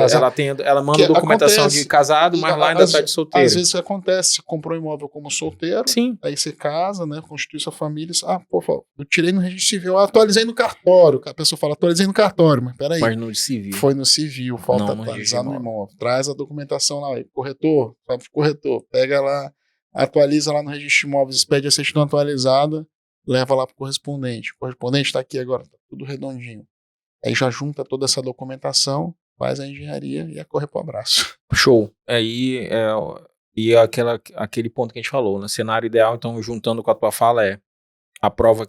Ela manda documentação de casado, mas lá ainda tá de solteiro. Às vezes acontece, você comprou um imóvel como solteiro, sim, aí você casa, né, constitui sua família, eu tirei no registro civil, atualizei no cartório. A pessoa fala, atualizei no cartório, mas peraí. Mas no civil. Foi no civil, falta atualizar no imóvel. Traz a documentação lá, aí, corretor, pega lá, atualiza lá no registro de imóveis, pede a certidão atualizada, leva lá para o correspondente. O correspondente está aqui agora, tá tudo redondinho. Aí já junta toda essa documentação, faz a engenharia e corre pro abraço. Show. Aí e aquele ponto que a gente falou, no cenário ideal, então juntando com a tua fala aprova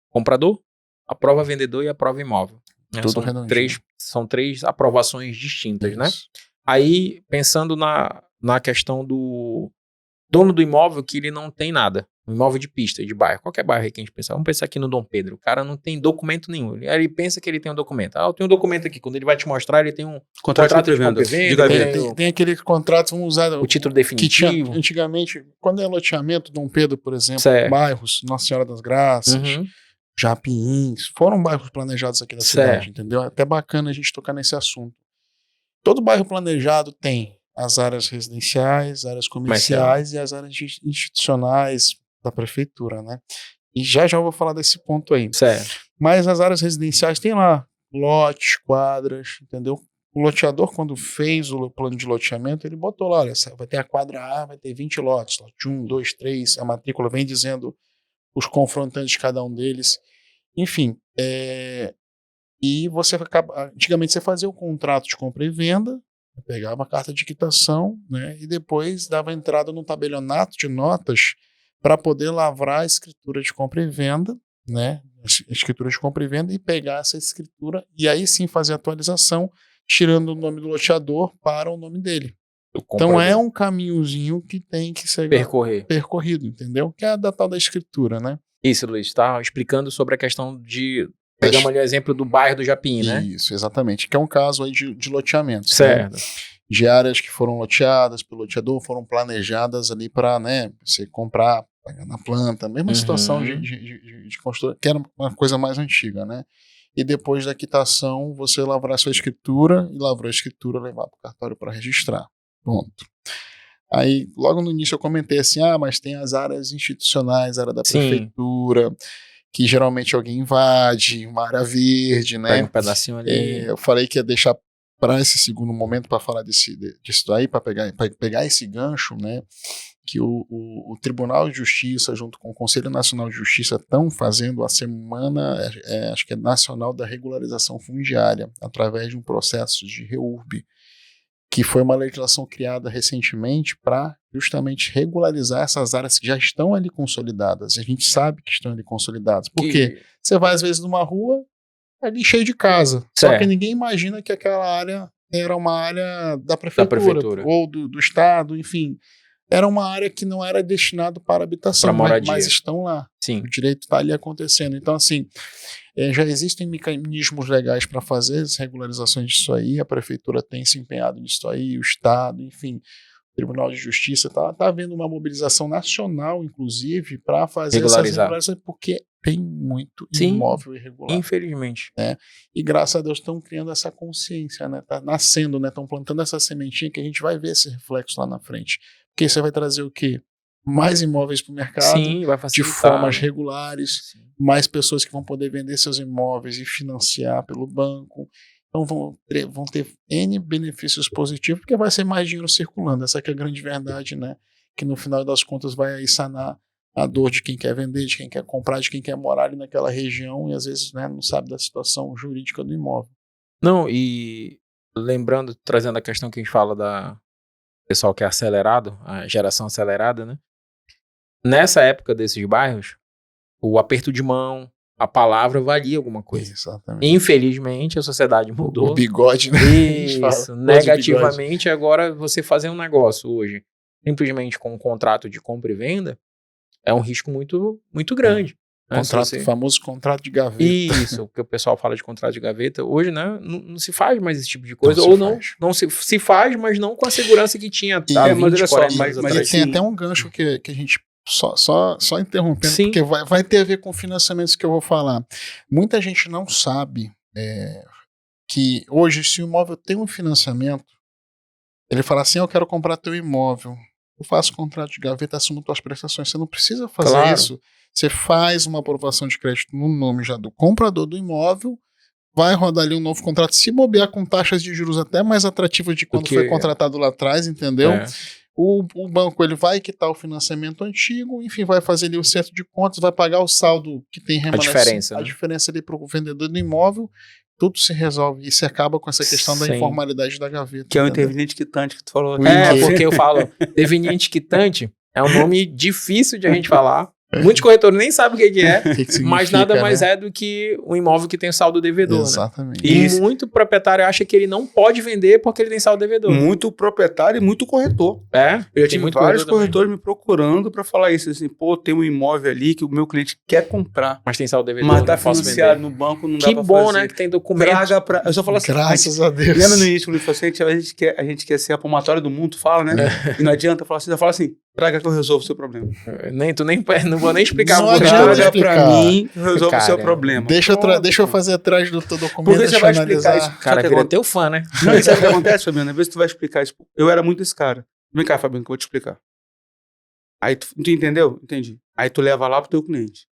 comprador, aprova vendedor e aprova imóvel. Tudo redondinho. São três aprovações distintas, né? Aí pensando na questão do dono do imóvel, que ele não tem nada. Um imóvel de pista, de bairro. Qualquer bairro aí que a gente pensar. Vamos pensar aqui no Dom Pedro. O cara não tem documento nenhum. Ele pensa que ele tem um documento. Eu tenho um documento aqui. Quando ele vai te mostrar, ele tem um contrato de compra e venda. Tem aquele contrato, vamos usar o título definitivo. Que tinha, antigamente, quando é loteamento, Dom Pedro, por exemplo, bairros, Nossa Senhora das Graças, Japins, foram bairros planejados aqui da cidade, entendeu? É até bacana a gente tocar nesse assunto. Todo bairro planejado tem as áreas residenciais, áreas comerciais e as áreas institucionais da prefeitura, né? E já eu vou falar desse ponto aí. Certo. Mas as áreas residenciais tem lá lotes, quadras, entendeu? O loteador, quando fez o plano de loteamento, ele botou lá, olha, vai ter a quadra A, vai ter 20 lotes, lote 1, 2, 3, a matrícula vem dizendo os confrontantes de cada um deles. Enfim, e você antigamente você fazia o contrato de compra e venda, pegava a carta de quitação, né, e depois dava entrada no tabelionato de notas para poder lavrar a escritura de compra e venda, né, escritura de compra e venda, e pegar essa escritura e aí sim fazer a atualização, tirando o nome do loteador para o nome dele. Então é um caminhozinho que tem que ser percorrido, entendeu? Que é a da tal da escritura, né? Isso, Luiz, está explicando sobre a questão de... Pegamos ali o exemplo do bairro do Japim, né? Isso, exatamente. Que é um caso aí de loteamento. Certo. Né? De áreas que foram loteadas pelo loteador, foram planejadas ali para, né, você comprar, pagar na planta. Mesma situação de construção, que era uma coisa mais antiga, né? E depois da quitação, você lavrar a sua escritura e lavrou a escritura, levar para o cartório para registrar. Ponto. Aí, logo no início eu comentei assim, mas tem as áreas institucionais, área da prefeitura, que geralmente alguém invade, uma área verde, né? Pega um pedacinho ali. Eu falei que ia deixar para esse segundo momento para falar disso daí, para pegar esse gancho, né? Que o Tribunal de Justiça, junto com o Conselho Nacional de Justiça, estão fazendo a semana, acho que é Nacional da Regularização Fundiária, através de um processo de REURB, que foi uma legislação criada recentemente para justamente regularizar essas áreas que já estão ali consolidadas. A gente sabe que estão ali consolidadas. Porque você vai, às vezes, numa rua, ali cheio de casa. Só que ninguém imagina que aquela área era uma área da prefeitura. Ou do estado, enfim. Era uma área que não era destinada para habitação, mas estão lá. Sim. O direito está ali acontecendo. Então, assim, já existem mecanismos legais para fazer as regularizações disso aí, a prefeitura tem se empenhado nisso aí, o Estado, enfim, o Tribunal de Justiça está havendo uma mobilização nacional, inclusive, para fazer essas regularizações, porque tem muito imóvel irregular. Infelizmente. Né? E graças a Deus estão criando essa consciência, né? Tá nascendo, né? Estão plantando essa sementinha que a gente vai ver esse reflexo lá na frente. Porque você vai trazer o quê? mais imóveis para o mercado, Sim, vai de facilitar. formas regulares, Sim. mais pessoas que vão poder vender seus imóveis e financiar pelo banco. Então vão ter N benefícios positivos, porque vai ser mais dinheiro circulando. Essa que é a grande verdade, né? Que no final das contas vai aí sanar a dor de quem quer vender, de quem quer comprar, de quem quer morar ali naquela região e às vezes, né, não sabe da situação jurídica do imóvel. Não, e lembrando, trazendo a questão que a gente fala da pessoal que é acelerado, a geração acelerada, né? Nessa época desses bairros, o aperto de mão, a palavra valia alguma coisa. Exatamente. Infelizmente, a sociedade O mudou. bigode, né? Isso, negativamente, agora você fazer um negócio hoje, simplesmente com um contrato de compra e venda, é um risco muito, muito grande. Né? Se você- Famoso contrato de gaveta. Isso, que o pessoal fala de contrato de gaveta, hoje, né, não se faz mais esse tipo de coisa, Não se ou faz. não se faz, mas não com a segurança que tinha há E- 20, mas olha só, 40 mas- anos mas atrás. Tem assim- até um gancho que a gente só interrompendo, Sim. porque vai ter a ver com financiamentos que eu vou falar. Muita gente não sabe que hoje, se o imóvel tem um financiamento, ele fala assim: eu quero comprar teu imóvel, eu faço contrato de gaveta, assumo tuas prestações. Você não precisa fazer Claro. isso. Você faz uma aprovação de crédito no nome já do comprador do imóvel, vai rodar ali um novo contrato, se bobear com taxas de juros até mais atrativas de quando que- foi contratado lá atrás, entendeu? É. O banco ele vai quitar o financiamento antigo, enfim, vai fazer ali o centro de contas, vai pagar o saldo que tem remanescente, diferença, a né? diferença ali para o vendedor do imóvel, tudo se resolve e se acaba com essa questão da Sim. informalidade da gaveta. Que é o entendeu? interveniente quitante que tu falou. O É, que- porque eu falo, interveniente quitante é um nome difícil de a gente falar. Muitos corretores nem sabem o que é, O que que mas significa, nada mais né? é do que um imóvel que tem saldo devedor, né? Exatamente. E Isso. muito proprietário acha que ele não pode vender porque ele tem saldo devedor. Muito proprietário e muito corretor. É? Eu já Tem tive muito vários corretor também. corretores me procurando pra falar isso. Assim, pô, tem um imóvel ali que o meu cliente quer comprar, Mas tem saldo devedor, mas tá não posso financiado vender. no banco, não dá Que pra bom, fazer. né? Que tem documento. Traga pra... Eu só falo assim, Graças a Deus. lembra no início, quando eu falei assim, a gente quer ser a palmatória do mundo, tu fala, né? E não adianta falar assim, eu falo assim, traga que eu resolvo o seu problema. Não vou nem explicar Não pro adianta corretor, Traga né? explicar. pra mim que eu resolvo o seu Cara, problema. Deixa eu Pronto. fazer atrás do teu documento, Porque você deixa eu vai explicar analisar. isso. Cara, Sabe o que vira teu fã, né? Não, e sabe o que acontece, Fabiano? Às vezes tu vai explicar isso. Eu era muito esse cara. Vem cá, Fabiano, que eu vou te explicar. Aí tu entendeu? Entendi. Aí tu leva lá pro teu cliente.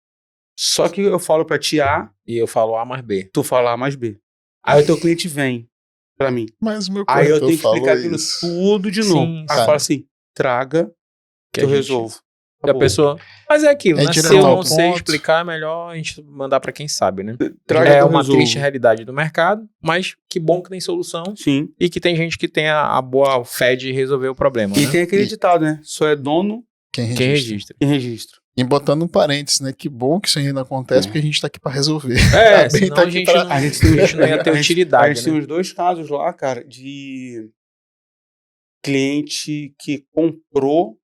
Só que eu falo pra ti A, E eu falo A mais B. tu fala A mais B. Aí o teu cliente vem pra mim. Mas o meu Aí eu corretor tenho que falou explicar aquilo isso. tudo de Sim, novo. Aí eu cara. falo assim, traga Que que eu a gente- resolvo. E a pessoa... Mas é aquilo, É né? Se direto eu ao não sei ponto. explicar, é melhor a gente mandar pra quem sabe, né? Traga É que eu uma resolvo. triste realidade do mercado, mas que bom que tem solução Sim. e que tem gente que tem a boa fé de resolver o problema, E né? tem aquele ditado, né? Só é dono Quem Quem registra. registra. quem registra. E botando um parênteses, né? Que bom que isso ainda acontece, porque a gente tá aqui pra resolver. É, Tá bem, senão tá a aqui gente, pra- não, A gente tem- a gente não ia ter a gente- A utilidade, gente tem né? uns 2 casos lá, cara, de cliente que comprou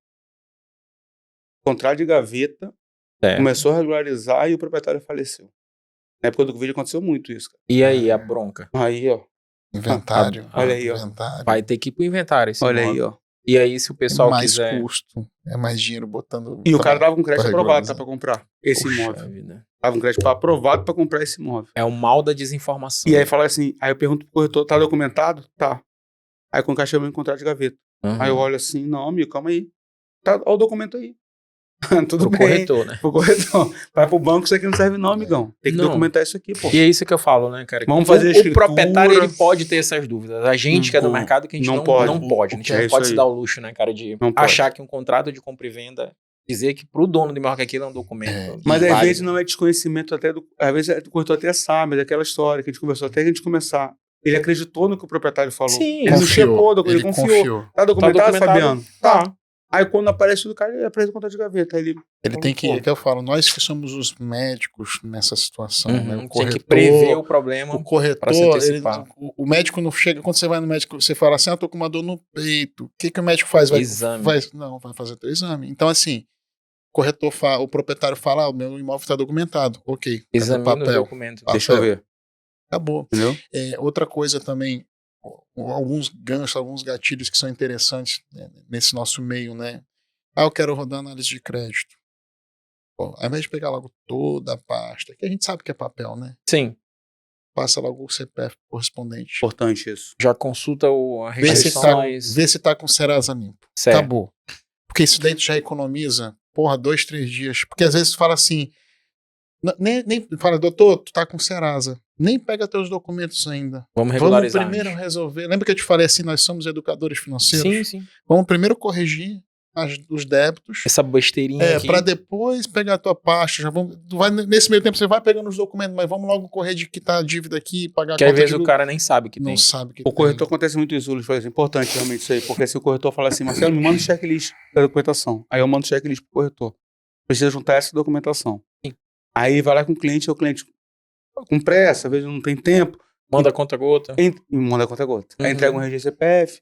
contrato de gaveta, É. começou a regularizar e o proprietário faleceu. Na época do Covid aconteceu muito isso, cara. E aí, a bronca? Aí, ó. Inventário. Olha aí, ó. Inventário. Vai ter que ir pro inventário esse Olha imóvel. aí, ó. E aí, se o É pessoal mais quiser... custo. É mais dinheiro botando. E o pra- cara tava com crédito pra aprovado, tá, regularizar. pra comprar esse Puxa imóvel. vida. Tava com crédito aprovado pra comprar esse imóvel. É o mal da desinformação. E aí fala assim, aí eu pergunto pro corretor, tá documentado? Tá. Aí quando o cara chama em contrato de gaveta. Uhum. Aí eu olho assim, não, amigo, calma aí. Tá, ó o documento aí. Tudo Pro bem. corretor, né? Pro corretor. Vai pro banco, isso aqui não serve não, amigão. Tem que Não. documentar isso aqui, pô. E é isso que eu falo, né, cara? Vamos fazer a o escritura. proprietário, ele pode ter essas dúvidas. A gente que é do Não, mercado, que a gente não não pode. pode. A gente É não isso pode se aí. dar o luxo, né, cara, de Não pode. achar que um contrato de compra e venda, dizer que pro dono de imóvel que aquilo é um documento. Mas às válido. vezes não é desconhecimento até do... Às vezes o corretor até sabe daquela história que a gente conversou até que a gente começar. Ele acreditou no que o proprietário falou. Sim, ele não checou, ele confiou. Tá documentado, Fabiano? Tá. Aí quando aparece o cara, ele apresenta o contrato de gaveta. Aí Ele tem que, é que eu falo, nós que somos os médicos nessa situação, né? Uhum, O tem que corretor, prever o problema. o corretor, pra se antecipar. o médico não chega, quando você vai no médico, você fala assim, tô com uma dor no peito. O que o médico faz? Exame. Não, vai fazer teu exame. Então, assim, o proprietário fala, o meu imóvel está documentado. Ok. Cadê o Examina o papel? documento. deixa eu ver. Acabou. Entendeu? Outra coisa também, alguns ganchos, alguns gatilhos que são interessantes, né, nesse nosso meio, né? Eu quero rodar análise de crédito. Pô, ao invés de pegar logo toda a pasta, que a gente sabe que é papel, né? Sim. Passa logo o CPF correspondente. Importante isso. Já consulta as Vê se, restrições. vê se tá com Serasa limpo. Certo. Acabou. Porque isso daí tu já economiza, 2, 3 dias. Porque às vezes tu fala assim, nem fala, doutor, tu tá com Serasa, nem pega teus documentos ainda. Vamos Vamos regularizar. primeiro resolver. Lembra que eu te falei assim, nós somos educadores financeiros? Sim. Vamos primeiro corrigir os débitos. Essa besteirinha aqui. Para depois pegar a tua pasta. Nesse meio tempo você vai pegando os documentos, mas vamos logo correr de quitar a dívida aqui, pagar Que a às conta vezes de o cara nem sabe que não tem. sabe que O corretor acontece muito isso, Luiz, por exemplo. Importante realmente isso aí, porque se o corretor fala assim, Marcelo, me manda um checklist da documentação. Aí eu mando o checklist pro corretor. Precisa juntar essa documentação. Sim. Aí vai lá com o cliente com pressa, às vezes não tem tempo. Manda a conta gota. Manda conta gota. Uhum. Aí entrega um RG CPF,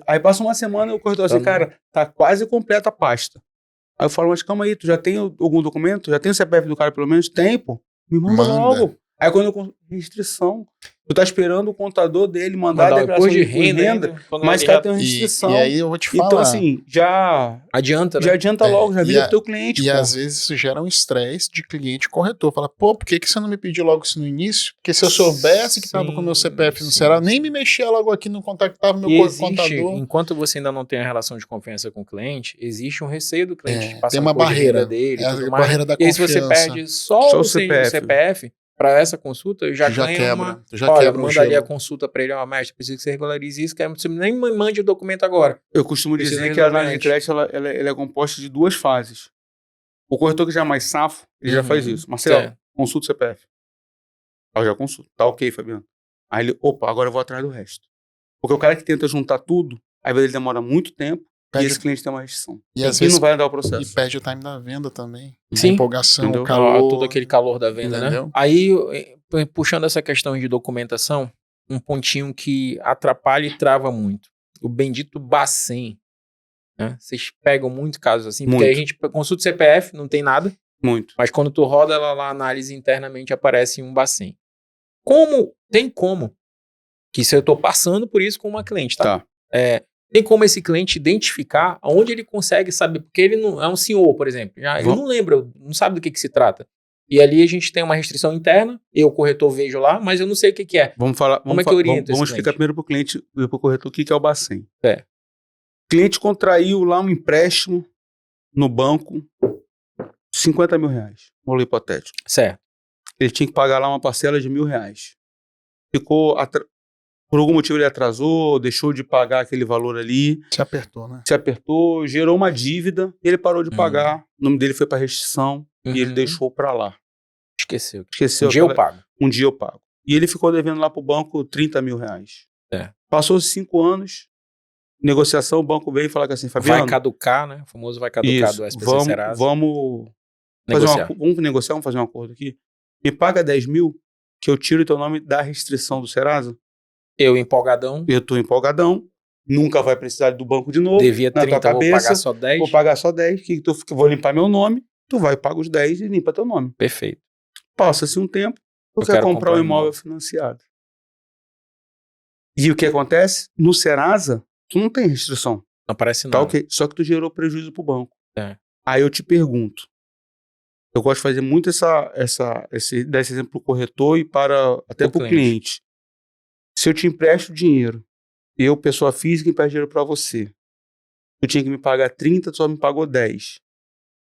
aí passa uma semana e o corretor assim, cara, tá quase completa a pasta. Aí eu falo, mas calma aí, tu já tem algum documento? Já tem o CPF do cara pelo menos? Tem, pô. Me manda logo. Aí quando eu restrição, tu tá esperando o contador dele mandar a declaração de renda, mas tá tendo restrição. E aí eu vou te falar. Então assim, já adianta, né? Já adianta logo, já vira pro teu cliente. E às vezes isso gera um estresse de cliente corretor. Fala, por que você não me pediu logo isso no início? Porque se eu soubesse que tava com o meu CPF no Ceará, nem me mexia logo aqui, não contactava meu contador. Enquanto você ainda não tem a relação de confiança com o cliente, existe um receio do cliente de passar tem uma barreira dele, a barreira da confiança. E aí se você perde só o CPF para essa consulta, já ganha quebra. Olha, manda ali a consulta para ele, mestre, preciso que você regularize isso, você nem me mande o documento agora. Eu costumo dizer que a análise de crédito ela é composta de 2 fases. O corretor que já é mais safo, ele já faz isso. Marcelo, consulta o CPF. Aí eu já consulto. Tá ok, Fabiano. Aí ele, agora eu vou atrás do resto. Porque o cara que tenta juntar tudo, aí ele demora muito tempo e esse cliente tem uma restrição. E às vezes não vai andar o processo. E perde o time da venda também. Sim. A empolgação, Entendeu? o calor. Todo aquele calor da venda, entendeu? né? Aí, puxando essa questão de documentação, um pontinho que atrapalha e trava muito. O bendito Bacen. Né? Vocês pegam muito casos assim, porque aí a gente consulta o CPF, não tem nada. Muito. Mas quando tu roda ela lá, análise internamente, aparece um Bacen. Tem como, que se eu tô passando por isso com uma cliente, tá? Tem como esse cliente identificar aonde ele consegue saber, porque ele não é um senhor, por exemplo. Ele não lembra, não sabe do que se trata. E ali a gente tem uma restrição interna, eu, corretor, vejo lá, mas eu não sei o que é. Como é que eu oriento Vamos explicar primeiro pro cliente e pro corretor o que é o Bacen. O cliente contraiu lá um empréstimo no banco, 50 mil reais, valor hipotético. Certo. Ele tinha que pagar lá uma parcela de R$1.000. Por algum motivo ele atrasou, deixou de pagar aquele valor ali. Se apertou, né? Se apertou, gerou uma dívida, ele parou de pagar, o nome dele foi para restrição e ele deixou para lá. Esqueceu. Um dia eu pago. Um dia eu pago. E ele ficou devendo lá pro banco 30 mil reais. Passou-se 5 anos, negociação, o banco veio e falou assim, Fabiano... Vai caducar, né? O famoso vai caducar do SPC Serasa. Vamos negociar, vamos fazer um acordo aqui. Me paga 10 mil que eu tiro o teu nome da restrição do Serasa. Eu empolgadão. Eu tô empolgadão. Nunca vai precisar do banco de novo. Devia 30, tua cabeça, vou pagar só 10. Vou pagar só 10, vou limpar meu nome. Tu vai, paga os 10 e limpa teu nome. Perfeito. Passa-se um tempo, eu quero comprar um imóvel financiado. E o que acontece? No Serasa, tu não tem restrição. Não aparece nada. Tá ok. Só que tu gerou prejuízo pro banco. Aí eu te pergunto. Eu gosto de fazer muito desse exemplo pro corretor e até pro cliente. Se eu te empresto dinheiro, eu, pessoa física, empresto dinheiro para você, tu tinha que me pagar 30, tu só me pagou 10.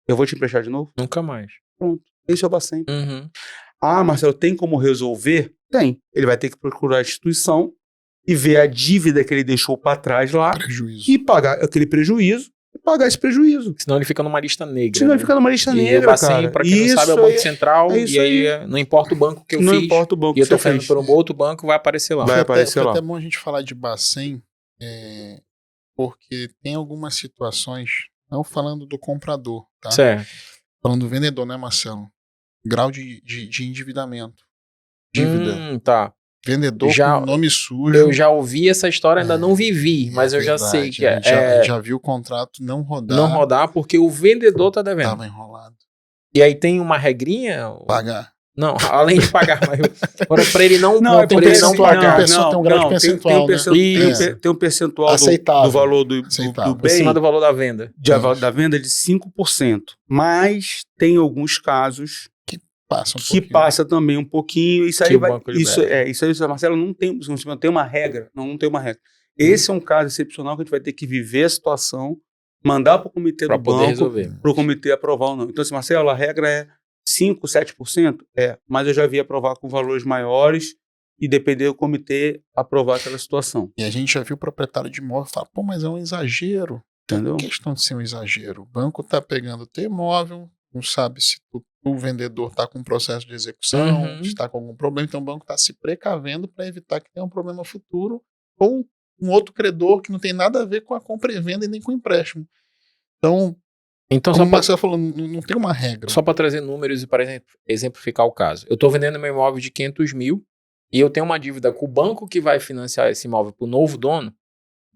Eu vou te emprestar de novo? Nunca mais. Pronto. Esse é o Bacen. Marcelo, tem como resolver? Tem. Ele vai ter que procurar a instituição e ver a dívida que ele deixou para trás lá e pagar aquele prejuízo e pagar esse prejuízo. Senão ele fica numa lista negra. Senão ele fica numa lista negra, cara. Pra quem não sabe, é o Banco Central. E aí não importa o banco que eu fiz. Não importa o banco que eu tô fazendo por um outro banco, vai aparecer lá. Vai aparecer lá. É até bom a gente falar de Bacen, porque tem algumas situações, não falando do comprador, tá? Certo. Falando do vendedor, né, Marcelo? Grau de endividamento. Dívida. Tá. Vendedor com nome sujo. Eu já ouvi essa história, ainda não vivi, mas eu já sei que já vi o contrato não rodar. Não rodar porque o vendedor tá devendo. Tava enrolado. E aí tem uma regrinha? Pagar. Não, além de pagar, mas para ele não pagar. Tem um grau de percentual, tem um percentual do valor do bem. Em cima do valor da venda. Da venda de 5%. Mas tem alguns casos passa também um pouquinho. Isso aí Marcelo, não tem uma regra. Não tem uma regra. Esse é um caso excepcional que a gente vai ter que viver a situação mandar para o comitê Para do poder banco, resolver. para o comitê aprovar ou não. Então, assim, Marcelo, a regra é 5%, 7%? Mas eu já vi aprovar com valores maiores e depender do comitê aprovar aquela situação. E a gente já viu o proprietário de imóvel falar, pô, mas é um exagero. Entendeu? Não é questão de ser um exagero. O banco tá pegando o teu imóvel, não sabe se o vendedor tá com um processo de execução, se tá com algum problema, então o banco tá se precavendo para evitar que tenha um problema futuro ou um outro credor que não tem nada a ver com a compra e venda e nem com o empréstimo. Então, Então, como só o Marcelo falou, não tem uma regra. para trazer números e para exemplificar o caso. Eu estou vendendo meu imóvel de 500 mil e eu tenho uma dívida com o banco que vai financiar esse imóvel para o novo dono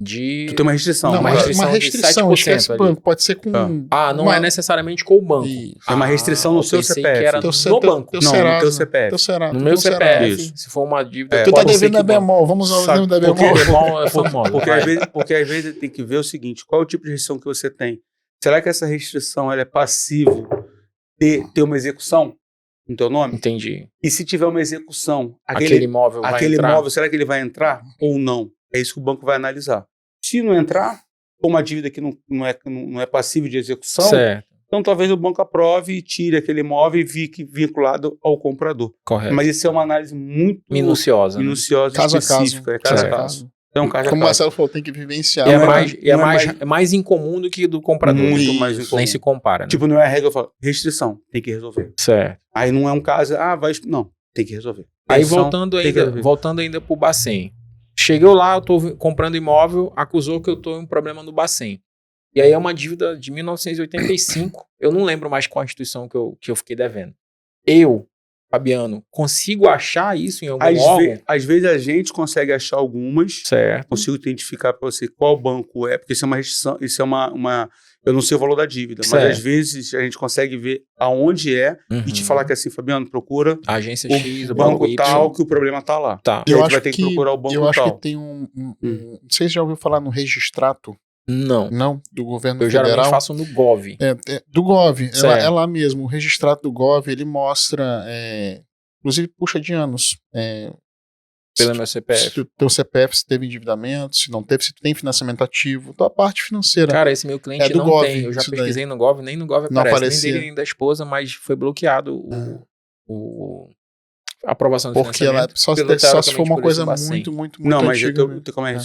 de... Tu tem uma restrição. Não, uma mas restrição uma de restrição, 7% esquece ali. banco, pode ser com... não é necessariamente com o banco. Isso. É uma restrição no eu seu pensei CPF. que era Teu no banco. Teu Não, no Serasa, teu CPF. Teu Serasa, No teu meu Serasa. CPF, Isso. se for uma dívida... É. Tu tá pode ser devendo a que o banco- bemol, vamos usar o Sabe, exemplo da porque- bemol. Bemol é famoso. Porque às vezes tem que ver o seguinte, qual é o tipo de restrição que você tem? Será que essa restrição ela é passivo de ter uma execução no teu nome? Entendi. E se tiver uma execução, Aquele imóvel vai aquele entrar? imóvel, será que ele vai entrar ou não? É isso que o banco vai analisar. Se não entrar, ou uma dívida que não é passível de execução, Certo, então talvez o banco aprove e tire aquele imóvel e fique vinculado ao comprador. correto. Mas isso é uma análise muito minuciosa. Né? minuciosa e Caso a caso. específica. É caso a Certo. caso. É um caso a Como o caso. Marcelo falou, tem que vivenciar. E é, não é mais, mais- não é é mais incomum do que do comprador. Muito Isso. mais incomum. Nem se compara, né? Tipo, não é regra, eu falo, restrição, tem que resolver. Certo. Aí não é um caso, não, tem que resolver. Aí Restrição, voltando tem que ainda, resolver. pro Bacen. Chegou lá, eu tô comprando imóvel, acusou que eu tô em um problema no Bacen. E aí é uma dívida de 1985. Eu não lembro mais qual a instituição que eu fiquei devendo. Eu, Fabiano, consigo achar isso em algum órgão? Às vezes a gente consegue achar algumas, Certo. consigo identificar para você qual banco é, porque isso é uma restrição, isso é uma eu não sei o valor da dívida, mas Certo. às vezes a gente consegue ver aonde é e te falar que assim, Fabiano, procura A agência o X, o banco Y. tal que o problema tá lá. Tá. E aí tu vai ter que procurar o banco eu acho tal. que tem não sei se já ouviu falar no registrato, Não. não, do governo Eu federal. geralmente faço no Gov. Do Gov, Certo. é lá mesmo, o registrato do Gov, ele mostra, inclusive puxa de anos, Pelo meu se CPF. o teu CPF se teve endividamento, se não teve, se tu tem financiamento ativo, tua parte financeira. Cara, esse meu cliente É do não Gov, tem. Eu já isso pesquisei no Gov, nem no Gov Não aparece. aparecia. Nem dele, nem da esposa, mas foi bloqueado a aprovação do Porque ela financiamento. só se teoricamente, for uma por coisa esse Bacen. muito Não, mas antiga. como é? É.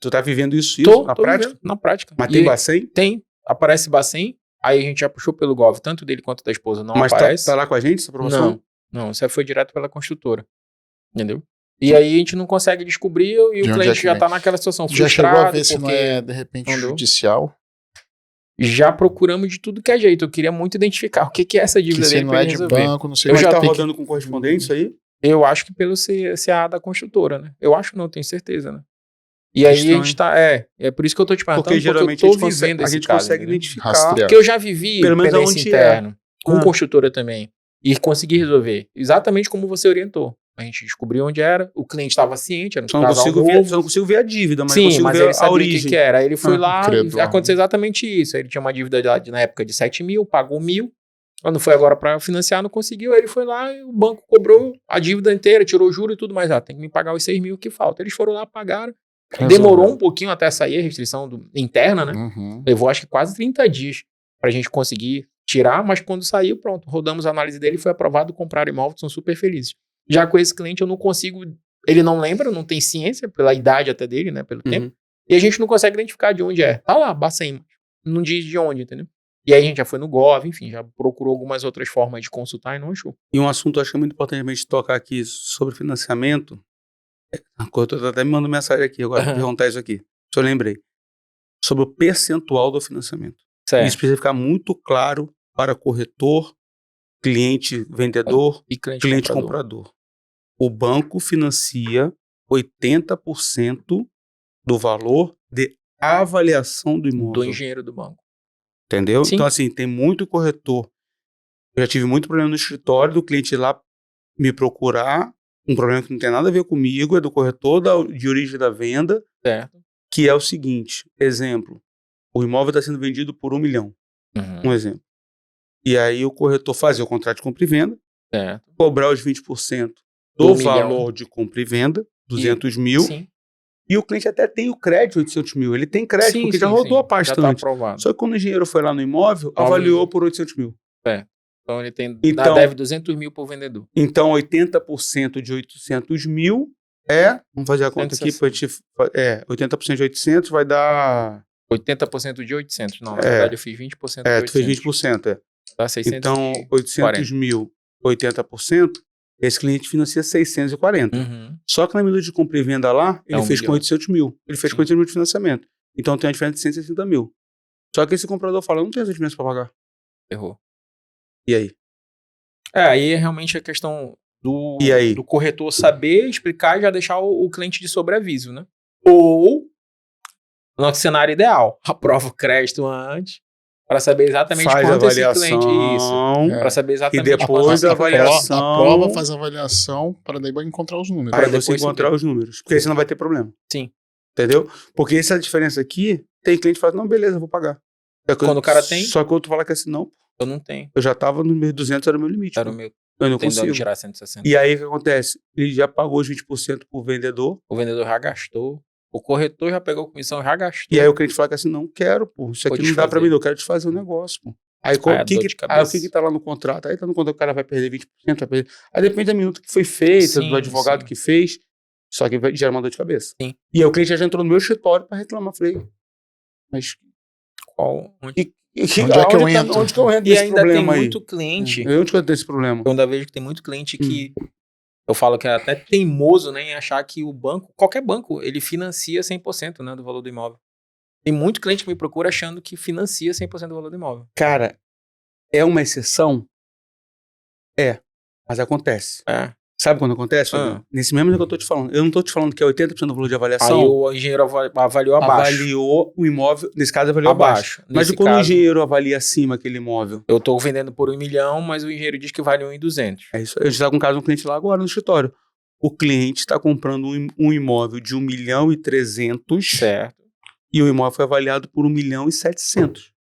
Tu tá vivendo isso na Tô prática? vivendo, na prática. Mas E tem Bacen? Tem. Aparece Bacen, aí a gente já puxou pelo Gov, tanto dele quanto da esposa. Não Mas aparece. tá lá com a gente essa aprovação? Não, isso aí foi direto pela construtora. Entendeu? E aí a gente não consegue descobrir e De o onde cliente que já vem? tá naquela situação Já frustrado. chegou a ver se não porque é, de repente, Entendeu? judicial? já procuramos de tudo que é jeito. Eu queria muito identificar o que é essa Que dívida se dele não pra é ele de resolver. banco, não sei Eu o que já tá tem rodando com correspondente isso aí? Eu acho que pelo CA da construtora, né? Eu acho, não tenho certeza, né? E aí Estranho. a gente tá... É por isso que eu tô te perguntando, Porque geralmente eu a tô gente vivendo consegue, a esse gente caso, consegue entendeu? identificar. Rastrear. Porque eu já vivi Pelo menos pendência aonde interno, com Ah. construtora também, e consegui resolver. Exatamente como você orientou. A gente descobriu onde era, o cliente estava ciente, era um Só não, casal consigo novo. ver, só não consigo ver a dívida, mas Sim, consigo mas ver ele a sabia o origem. que era. Aí ele foi Ah, lá credor. e aconteceu exatamente isso. Ele tinha uma dívida na época de 7 mil, pagou 1.000. Quando foi agora para financiar, não conseguiu. Aí ele foi lá e o banco cobrou a dívida inteira, tirou o juro e tudo mais. Tem que me pagar os 6 mil que falta. Eles foram lá, pagaram. Demorou um pouquinho até sair a restrição interna, né? Uhum. Levou acho que quase 30 dias pra gente conseguir tirar, mas quando saiu, pronto, rodamos a análise dele, foi aprovado, compraram imóvel, são super felizes. Já com esse cliente eu não consigo, ele não lembra, não tem ciência, pela idade até dele, né, pelo tempo, e a gente não consegue identificar de onde é. Tá lá, Bacen, não diz de onde, entendeu? E aí a gente já foi no Gov, enfim, já procurou algumas outras formas de consultar e não achou. E um assunto, acho que é muito importante a gente tocar aqui sobre financiamento. A corretora até me mandou mensagem aqui, agora vou perguntar isso aqui. Se eu lembrei. Sobre o percentual do financiamento. Certo. Isso precisa ficar muito claro para corretor, cliente vendedor, E cliente comprador. O banco financia 80% do valor de avaliação do imóvel. Do engenheiro do banco. Entendeu? Sim. Então, assim, tem muito corretor. Eu já tive muito problema no escritório do cliente ir lá me procurar, um problema que não tem nada a ver comigo, é do corretor de origem da venda, Certo. que é o seguinte, exemplo, o imóvel está sendo vendido por 1 milhão, um exemplo. E aí o corretor fazia o contrato de compra e venda, Certo. cobrar os 20% Do do milhão. valor de compra e venda, 200 mil, Sim. E o cliente até tem o crédito de 800 mil. Ele tem crédito, Sim, porque já sim, rodou sim. a pasta Já tá antes. aprovado. Só que quando o engenheiro foi lá no imóvel, avaliou por 800 mil. Então ele tem, Então- deve 200 mil pro vendedor. Então, 80% de 800 mil é... Vamos fazer a conta aqui 160. pra gente... 80% de 800 vai dar... 80% de 800. Não, na É. verdade eu fiz 20% de 800. Tu fez 20%, Tá 640. Então, 800 mil, 80%, esse cliente financia 640. Uhum. Só que na medida de compra e venda lá, ele 1 fez com milhão. 800 mil. Ele fez com Sim. 800 mil de financiamento. Então tem uma diferença de 160 mil. Só que esse comprador fala, eu não tenho esses meses para pagar. Errou. E aí? Aí é realmente a questão E aí? do corretor saber explicar e já deixar o cliente de sobreaviso, né? Ou, no cenário ideal, aprova o crédito antes para saber exatamente Faz a quanto esse avaliação. cliente... Isso. É. Para saber E exatamente depois da quanto... avaliação... Aprova, faz a avaliação para daí encontrar os números. Pra Aí você depois encontrar os números. Porque aí você não vai ter problema. Sim. Entendeu? Porque essa diferença aqui, tem cliente que fala, não, beleza, eu vou pagar. Quando o cara tem- Só que o outro fala que assim, não, Eu não tenho. eu já tava no meio 200, era o meu limite. Era pô. o meu. Eu não Tentando consigo. tirar 160. E aí o que acontece? Ele já pagou os 20% pro vendedor. O vendedor já gastou. O corretor já pegou a comissão, já gastou. E aí o cliente fala que assim, não quero, pô. Isso Vou aqui não dá pra desfazer. mim, eu quero desfazer o negócio, pô. Aí é o dor de que cabeça. tá lá no contrato? Aí tá no contrato que o cara vai perder 20%, vai perder. Aí depende da minuta que foi feita, Sim, do advogado sim. que fez. Só que gera uma dor de cabeça. Sim. E aí o cliente já entrou no meu escritório pra reclamar. Falei, mas Onde Onde é que eu entro? Onde que eu entro E nesse ainda tem problema aí? muito cliente. Onde que eu entro nesse problema? Eu ainda vejo que tem muito cliente que eu falo que é até teimoso, né, em achar que o banco, qualquer banco, ele financia 100%, né, do valor do imóvel. Tem muito cliente que me procura achando que financia 100% do valor do imóvel. Cara, é uma exceção? É, mas acontece. É. Sabe quando acontece, Fabiano? Nesse mesmo que eu tô te falando. Eu não tô te falando que é 80% do valor de Aí avaliação. o engenheiro avaliou abaixo. Avaliou o imóvel, nesse caso avaliou abaixo. Mas Nesse e quando o caso, engenheiro avalia acima aquele imóvel? eu tô vendendo por 1 milhão, mas o engenheiro diz que vale 1.200. É isso. Eu já com um caso de um cliente lá agora no escritório. O cliente está comprando um imóvel de 1.300.000 Certo. e o imóvel foi avaliado por 1.700.000.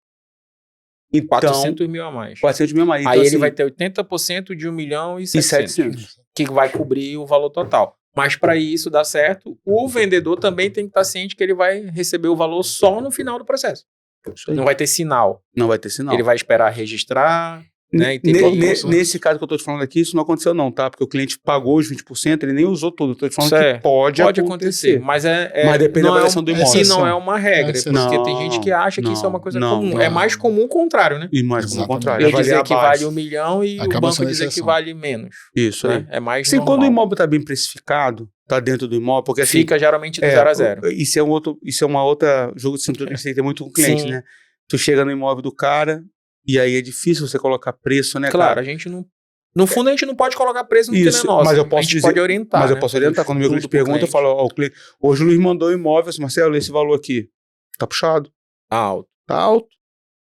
Então, 400 mil a mais. 400 mil a mais. Então, Aí ele assim, vai ter 80% de 1.700.000. e 700. Que vai cobrir o valor total. Mas para isso dar certo, o vendedor também tem que estar ciente que ele vai receber o valor só no final do processo. Isso aí. Não vai ter sinal. Não vai ter sinal. Ele vai esperar registrar, né? E tem todo o processo. Nesse caso que eu tô te falando aqui, isso não aconteceu não, tá? Porque o cliente pagou os 20%, ele nem usou tudo. Eu tô te falando Certo. que pode acontecer. Mas Mas depende da não avaliação do imóvel. E não é uma regra, Não, porque tem gente que acha que isso é uma coisa comum. não. É mais comum o contrário, né? E mais como o Exatamente. contrário. Ele dizer avaliar que abaixo. vale 1 milhão e Acaba o banco sendo dizer que exceção. vale menos. Isso aí. Né? É mais Sim, normal. quando o imóvel tá bem precificado, tá dentro do imóvel, porque assim, Fica geralmente do 0 a 0. Isso é uma outra jogo de cintura que você tem que ter muito com o cliente, Sim. né? Tu chega no imóvel do cara e aí é difícil você colocar preço, né, Claro, cara? a gente não... No fundo, a gente não pode colocar preço no que não é Isso, nosso. mas eu posso a gente dizer- pode orientar, Mas eu né? posso orientar. Quando o meu cliente Tudo pro pergunta, eu falo, ó, o cliente, hoje o Luiz mandou o imóvel, assim, Marcelo, esse valor aqui tá puxado, Alto. tá alto.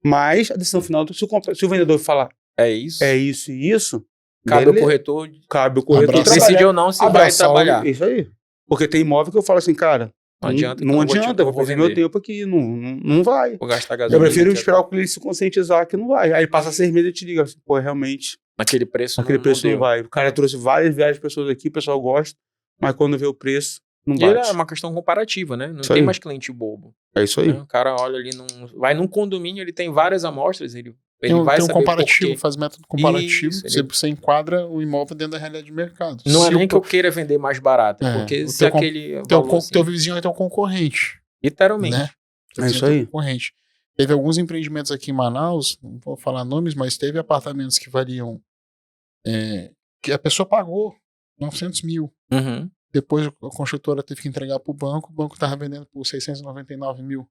Mas a decisão final, se o vendedor falar É isso. é isso e isso, Cabe ao beleza, corretor cabe o corretor Abraçar. trabalhar. decidir ou não se vai Abraçar o- trabalhar. Isso aí. Porque tem imóvel que eu falo assim, cara, Não adianta. não adianta, eu vou vender. perder meu tempo aqui, não vai. Vou gastar Eu gasolina. prefiro etc. esperar o cliente se conscientizar que não vai. Aí passa 6 meses e te diga assim, pô, realmente, Naquele preço aquele preço não deu. vai. O cara trouxe várias viagens de pessoas aqui, o pessoal gosta, mas quando vê o preço, não E bate. é uma questão comparativa, né? Não Isso tem aí. mais cliente bobo. É isso aí. Né? O cara olha ali, vai num condomínio, ele tem várias amostras, ele Tem um vai saber comparativo, por quê. faz método comparativo, Isso, você enquadra o imóvel dentro da realidade de mercado. Não é Se nem o que eu queira vender mais barato, É, porque o se teu aquele teu, valor, assim, teu vizinho é teu concorrente. literalmente. Né? É isso aí. Concorrente. Teve alguns empreendimentos aqui em Manaus, não vou falar nomes, mas teve apartamentos que valiam, que a pessoa pagou 900 mil. Uhum. Depois a construtora teve que entregar para o banco estava vendendo por 699 mil.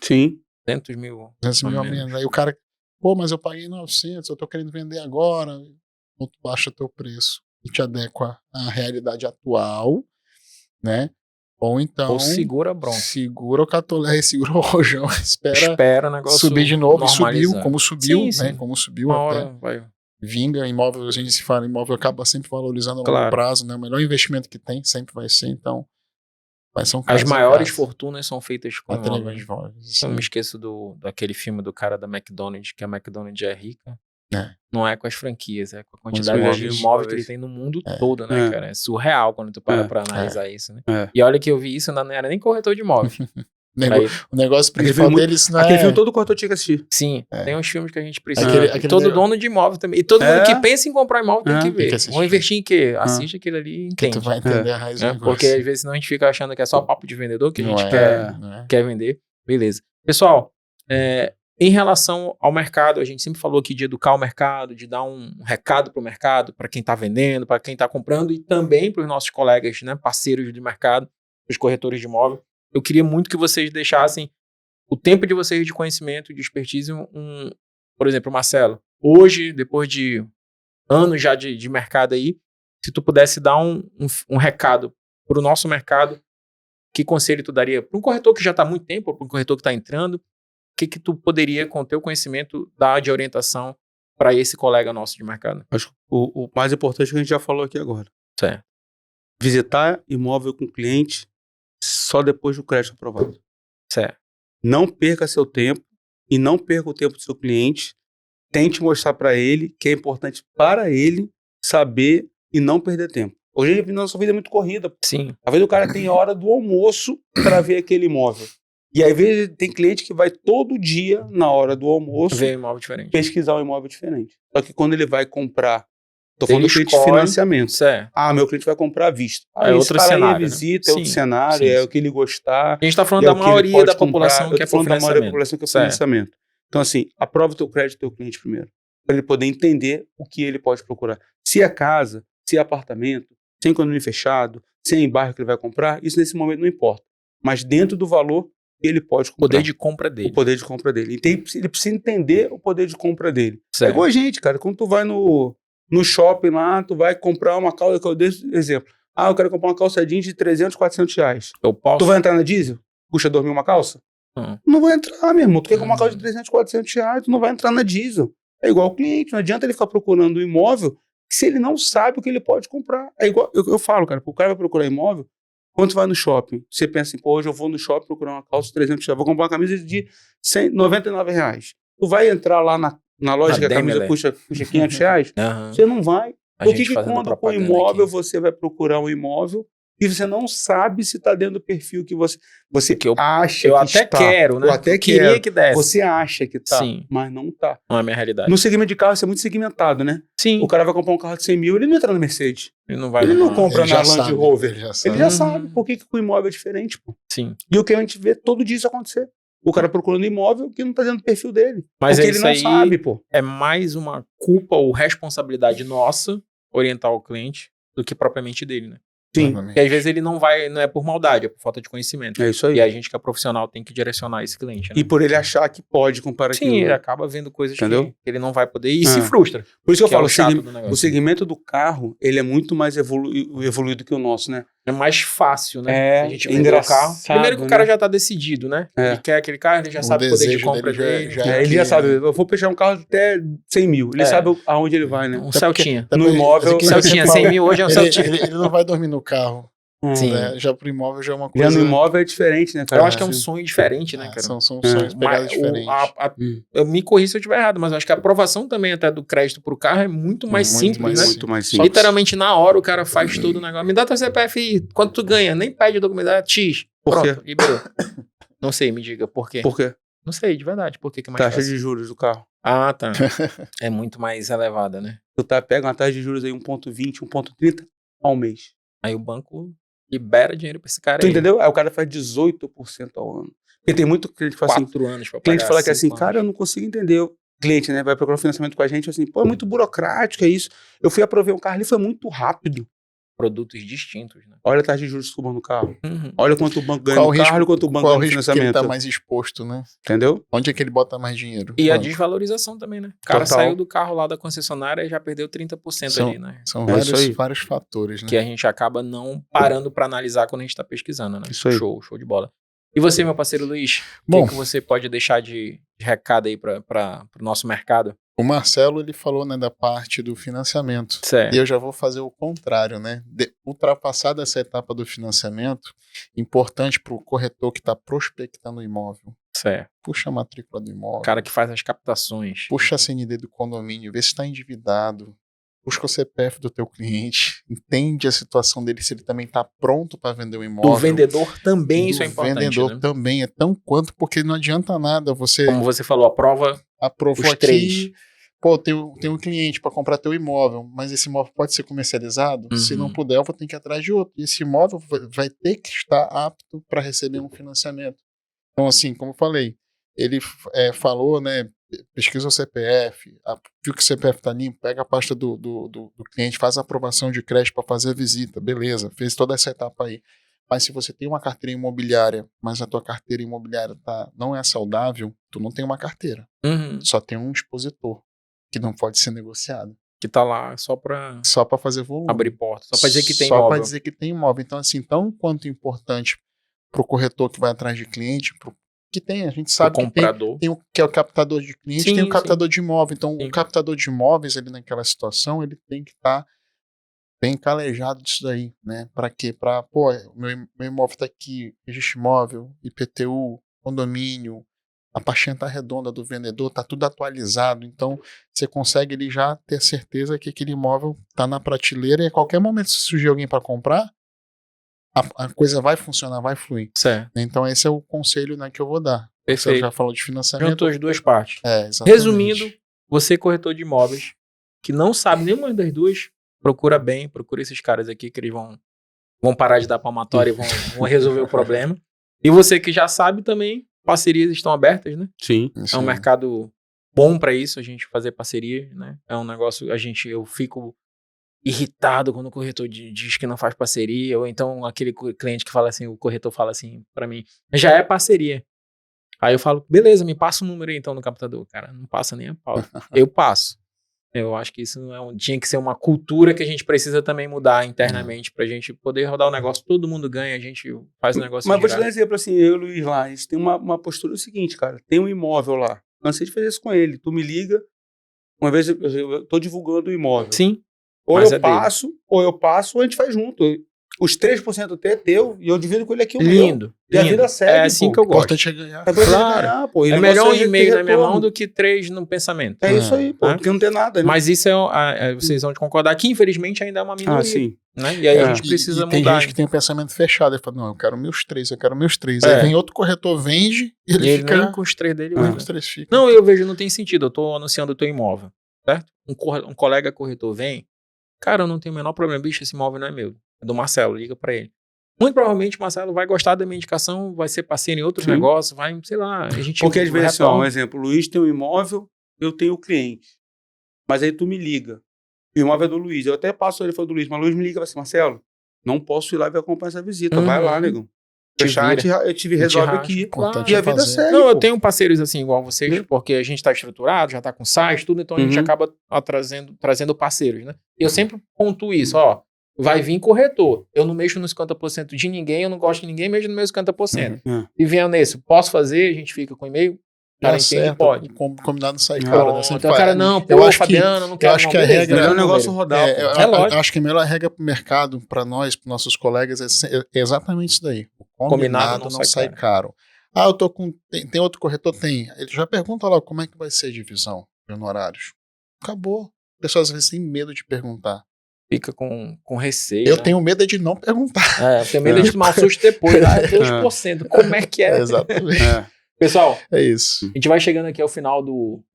Sim. 200 mil. 200 mil a menos. menos. Aí o cara, pô, mas eu paguei 900, eu tô querendo vender agora. Ou tu baixa teu preço e te adequa à realidade atual, né? Ou então Ou segura a bronca. segura o catolé, segura o rojão, Espera o negócio subir de novo. E normalizar. subiu, como subiu, Sim, né? sim. Como subiu Uma até. hora vai. Vinga, imóvel, a gente se fala, imóvel acaba sempre valorizando a longo Claro. prazo, né? O melhor investimento que tem sempre vai ser, então vai ser um As caso a maiores caso. fortunas são feitas com Através imóveis. de imóveis. Eu me esqueço daquele filme do cara da McDonald's, que a McDonald's é rica. Não é com as franquias, é com a Mas quantidade de imóveis. imóveis que ele tem no mundo todo, né, É. cara? É surreal quando tu para É. pra analisar isso, né? É. E olha que eu vi isso, não era nem corretor de imóvel. Aí, O negócio Aquele principal filme deles não Aquele é... filme todo corretor tinha que assistir. sim, É. tem uns filmes que a gente precisa. Aquele E todo negócio- dono de imóvel também. E todo mundo É. que pensa em comprar imóvel tem É. que Tem ver. que assistir. Vou investir em quê? Assiste aquele ali e Que entende. tu vai entender a raiz do Né? negócio. Porque às vezes senão a gente fica achando que é só papo de vendedor que a Não gente é, não é. quer vender. Beleza. Pessoal, em relação ao mercado, a gente sempre falou aqui de educar o mercado, de dar um recado para o mercado, para quem está vendendo, para quem está comprando e também para os nossos colegas, né, parceiros de mercado, os corretores de imóvel. Eu queria muito que vocês deixassem o tempo de vocês de conhecimento, de expertise, por exemplo, Marcelo, hoje, depois de anos já de mercado aí, se tu pudesse dar um recado para o nosso mercado, que conselho tu daria para um corretor que já está há muito tempo, ou para um corretor que está entrando, o que tu poderia, com o teu conhecimento, dar de orientação para esse colega nosso de mercado? Acho que o mais importante que a gente já falou aqui agora. Certo. Visitar imóvel com cliente só depois do crédito aprovado. Certo. Não perca seu tempo e não perca o tempo do seu cliente. Tente mostrar para ele que é importante para ele saber e não perder tempo. Hoje a nossa vida é muito corrida. Sim. Às vezes o cara tem a hora do almoço para ver aquele imóvel. E às vezes tem cliente que vai todo dia, na hora do almoço, Ver um imóvel diferente. pesquisar um imóvel diferente. Só que quando ele vai comprar, tô falando Ele do cliente de escolhe- financiamento. Certo. Meu cliente vai comprar à vista. É Esse outro cara aí cenário, é né? visita, é outro Sim, cenário, sim, é sim. o que ele gostar. A gente está falando e é da o que ele maioria pode da comprar. população Eu que é tô por falando da maioria da financiamento. população que é Certo. financiamento. Então, assim, aprova o teu crédito do teu cliente primeiro. Para ele poder entender o que ele pode procurar. Se é casa, se é apartamento, se é condomínio fechado, se é em bairro que ele vai comprar, isso nesse momento não importa. Mas dentro do valor, ele pode O comprar. poder de compra dele. O poder de compra dele. Ele precisa entender o poder de compra dele. É Certo. igual a gente, cara. Quando tu vai no shopping lá, tu vai comprar uma calça, que eu dei exemplo. Eu quero comprar uma calça jeans de 300, 400 reais. Eu posso? Tu vai entrar na diesel? Custa 2 mil uma calça? Não. Não vai entrar, meu irmão. Tu quer comprar uma calça de 300, 400 reais, tu não vai entrar na diesel. É igual o cliente. Não adianta ele ficar procurando um imóvel se ele não sabe o que ele pode comprar. É igual, eu falo, cara, o cara vai procurar imóvel, quando tu vai no shopping, você pensa assim, hoje eu vou no shopping procurar uma calça de 300 reais, vou comprar uma camisa de 99 reais. Tu vai entrar lá na loja que a camisa Daimler. custa 500 reais? Aham. Você não vai. A Por gente que fazendo quando com o propaganda imóvel aqui. você vai procurar um imóvel e você não sabe se está dentro do perfil que você Porque eu acha Eu que até está. quero, né? Eu até Eu queria quero. que desse. Você acha que tá, Sim. mas não tá. Não é a minha realidade. No segmento de carro, isso é muito segmentado, né? Sim. O cara vai comprar um carro de 100 mil, ele não entra na Mercedes. Ele não vai Ele não comprar. compra Ele já na Land sabe, Rover. ele já sabe. Ele já Uhum. sabe por que o imóvel é diferente, pô. Sim. E o que a gente vê todo dia isso acontecer. O cara procurando imóvel que não tá dentro do perfil dele. Mas porque é ele isso não aí. sabe, pô. É mais uma culpa ou responsabilidade nossa orientar o cliente do que propriamente dele, né? Sim, Exatamente. Porque às vezes ele não vai, não é por maldade, é por falta de conhecimento. é isso aí. E a gente que é profissional tem que direcionar esse cliente, né? E por ele achar que pode comprar aquilo. Sim, ele acaba vendo coisas Entendeu? que ele não vai poder e É. se frustra. Por isso que eu Que é falo, o chato do negócio. o segmento do carro, ele é muito mais evoluído que o nosso, né? É mais fácil, né? É, a gente é vender o carro. engraçado, Primeiro que o cara né? já tá decidido, né? É. Ele quer aquele carro, ele já O sabe o poder de desejo compra dele dele. já é ele aqui, já sabe, né? eu vou fechar um carro até 100 mil. Ele É. sabe aonde ele vai, né? Um Celtinha. No imóvel, Ele- Celtinha, 100 mil hoje é um Celtinha. ele não vai dormir no carro. Sim. Né? Já pro imóvel já é uma Já coisa... no imóvel é diferente, né, cara? Eu acho que é um sonho diferente, né, cara? São É. sonhos pegadas Mas diferentes. eu me corri se eu estiver errado, mas eu acho que a aprovação também até do crédito pro carro é muito mais Muito simples, mais né? Muito mais Só simples. Literalmente na hora o cara faz todo o negócio. Me dá teu CPF aí, quanto tu ganha? Nem pede o documento, dá X. Por Pronto, quê? liberou. Não sei, me diga por quê. Por quê? Não sei, de verdade, por que que é mais Taxa fácil? de juros do carro. Ah, tá. É muito mais elevada, né? Tu pega uma taxa de juros aí 1,20, 1,30 ao mês. Aí o banco libera dinheiro pra esse cara Tu aí. entendeu? Aí o cara faz 18% ao ano. Porque tem muito cliente que fala assim, 4 anos pra pagar. cliente fala que é assim, 5 cara, eu não consigo entender. O cliente, né, vai procurar financiamento com a gente, assim, pô, é muito burocrático, é isso. Eu fui aprovei um carro ali, foi muito rápido. produtos distintos, né? Olha a taxa de juros que no carro. Uhum. Olha quanto o banco ganha Qual no o risco- carro e quanto o banco Qual ganha o no risco que ele financiamento. tá mais exposto, né? Entendeu? Onde é que ele bota mais dinheiro? E a Banco. desvalorização também, né? O cara Total. saiu do carro lá da concessionária e já perdeu 30% ali, né? São É isso aí. vários fatores, né? Que a gente acaba não parando pra analisar quando a gente tá pesquisando, né? Isso aí. Show de bola. E você, meu parceiro Luiz, o Bom. que você pode deixar de recado aí para o nosso mercado? O Marcelo, ele falou, né, da parte do financiamento. Certo. E eu já vou fazer o contrário, né? Ultrapassada essa etapa do financiamento, importante para o corretor que está prospectando o imóvel. Certo. Puxa a matrícula do imóvel. O cara que faz as captações. Puxa a CND do condomínio, vê se está endividado. Busca o CPF do teu cliente, entende a situação dele, se ele também está pronto para vender o imóvel. Do vendedor também isso é Do importante, vendedor né? também é tão quanto, porque não adianta nada você Como você falou, a prova aprovou os aqui, três. pô, tem um cliente para comprar teu imóvel, mas esse imóvel pode ser comercializado? Uhum. Se não puder, eu vou ter que ir atrás de outro. E esse imóvel vai ter que estar apto para receber um financiamento. Então, assim, como eu falei, ele falou, né, pesquisa o CPF, viu que o CPF está limpo, pega a pasta do cliente, faz a aprovação de crédito para fazer a visita, beleza, fez toda essa etapa aí. Mas se você tem uma carteira imobiliária, mas a tua carteira imobiliária não é saudável, tu não tem uma carteira. Uhum. Só tem um expositor, que não pode ser negociado. Que tá lá só pra fazer volume. abrir porta, só pra dizer que tem Só imóvel. para dizer que tem imóvel. Então, assim, tão quanto importante pro corretor que vai atrás de cliente, que tem, a gente sabe O comprador. tem o que é o captador de cliente, Sim, tem o captador de imóvel. Então, Sim. o captador de imóveis, ele naquela situação, ele tem que estar bem calejado disso daí, né? Para quê? Para, pô, meu imóvel tá aqui, registro imóvel, IPTU, condomínio, a pastinha tá redonda do vendedor, tá tudo atualizado. Então, você consegue ele já ter certeza que aquele imóvel tá na prateleira e a qualquer momento, se surgir alguém para comprar, a coisa vai funcionar, vai fluir. Certo. Então, esse é o conselho, né, que eu vou dar. Você Perfeito. já falou de financiamento. Juntou as duas partes. Exatamente. Resumindo, você corretor de imóveis que não sabe nenhuma das duas, procura bem, procura esses caras aqui que eles vão parar de dar palmatória e vão resolver o problema. E você que já sabe também, parcerias estão abertas, né? Sim. É um mercado bom para isso, a gente fazer parceria, né? É um negócio, eu fico irritado quando o corretor diz que não faz parceria, ou então aquele cliente que fala assim, o corretor fala assim para mim, já é parceria. Aí eu falo, beleza, me passa o número aí então no captador. Cara, não passa nem a pau. Eu passo. Eu acho que isso tinha que ser uma cultura que a gente precisa também mudar internamente pra gente poder rodar o negócio, todo mundo ganha, a gente faz o negócio Mas vou te girar. dar um exemplo assim, eu e o Luiz lá, a gente tem uma postura seguinte, cara, tem um imóvel lá, cansei de fazer isso com ele, tu me liga, uma vez eu tô divulgando o imóvel. Sim. Ou mas eu é dele. passo, ou a gente faz junto. Os 3% é teu e eu divido com ele aqui o meu. Lindo. E a lindo. vida segue, É assim pô. que eu O gosto. importante é ganhar. É pra Claro. ganhar, pô. E É o melhor negócio um é e-mail ter na minha retorno. mão do que 3 no pensamento. É isso aí, pô. Né? Porque não tem nada, né? Mas isso vocês vão concordar que infelizmente ainda é uma minoria. Ah, sim. Né? E aí a É. gente precisa e tem mudar. gente que tem o pensamento fechado. Ele fala, não, eu quero meus 3. É. Aí vem outro corretor, vende, e E ele ele fica... nem com os 3 dele nem vai. com os 3 fica. Não, eu vejo, não tem sentido. Eu tô anunciando o teu imóvel, certo? Um colega corretor vem, cara, eu não tenho o menor problema, bicho, esse imóvel não é meu. É do Marcelo, liga pra ele. Muito provavelmente o Marcelo vai gostar da minha indicação, vai ser parceiro em outros Sim. negócios, vai, sei lá, a gente... Porque às vezes, assim, ó, um retorna. exemplo, o Luiz tem um imóvel, eu tenho o cliente. Mas aí tu me liga. O imóvel é do Luiz. Eu até passo ele foi do Luiz, mas o Luiz me liga e fala assim, Marcelo, não posso ir lá e acompanhar essa visita. Vai lá, negão. Te Fechar, vira. eu te resolve racha. aqui. Importante E é a vida fazer. segue, Não, eu pô. tenho parceiros assim, igual vocês, porque a gente tá estruturado, já tá com site, tudo, então a gente Uhum. acaba trazendo parceiros, né? E eu sempre pontuo isso, ó, vai vir corretor. Eu não mexo nos 50% de ninguém, eu não gosto de ninguém, mexo nos meus 50%. Uhum. E venha nesse, posso fazer, a gente fica com e-mail, o cara entende, pode. O combinado sai Não. caro, né? Sempre Então o fala, cara, não, pô, eu acho Fabiano, não eu quero acho não, que a beleza, regra- dá Melhor o negócio número. rodar, pô. É lógico. Eu acho que a melhor regra pro mercado, para nós, pros nossos colegas, é exatamente isso daí. O combinado não sai caro. Ah, eu tô com... Tem outro corretor? Tem. Ele já pergunta lá como é que vai ser a divisão de honorários. Acabou. Pessoas às vezes têm medo de perguntar. Fica com receio. Eu né? tenho medo de não perguntar. Eu tenho medo de tomar um susto depois. 2%. Como é que é? Exatamente. Pessoal, É isso. a gente vai chegando aqui ao final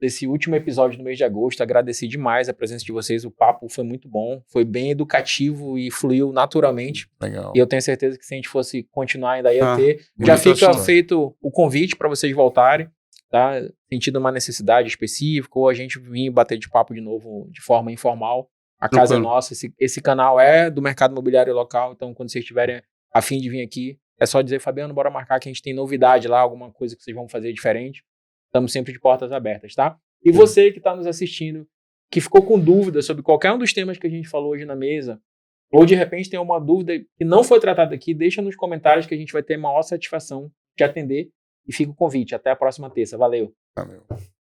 desse último episódio do mês de agosto. Agradeci demais a presença de vocês. O papo foi muito bom, foi bem educativo e fluiu naturalmente. Legal. E eu tenho certeza que se a gente fosse continuar ainda ia ter. muito Já fica assunto. feito o convite para vocês voltarem, tá? Sentindo uma necessidade específica ou a gente vir bater de papo de novo de forma informal. A casa é nossa, esse canal é do mercado imobiliário local, então quando vocês estiverem a fim de vir aqui, é só dizer, Fabiano, bora marcar que a gente tem novidade lá, alguma coisa que vocês vão fazer diferente. Estamos sempre de portas abertas, tá? E você que está nos assistindo, que ficou com dúvida sobre qualquer um dos temas que a gente falou hoje na mesa, ou de repente tem uma dúvida que não foi tratada aqui, deixa nos comentários que a gente vai ter a maior satisfação de atender. E fica o convite. Até a próxima terça. Valeu. Valeu.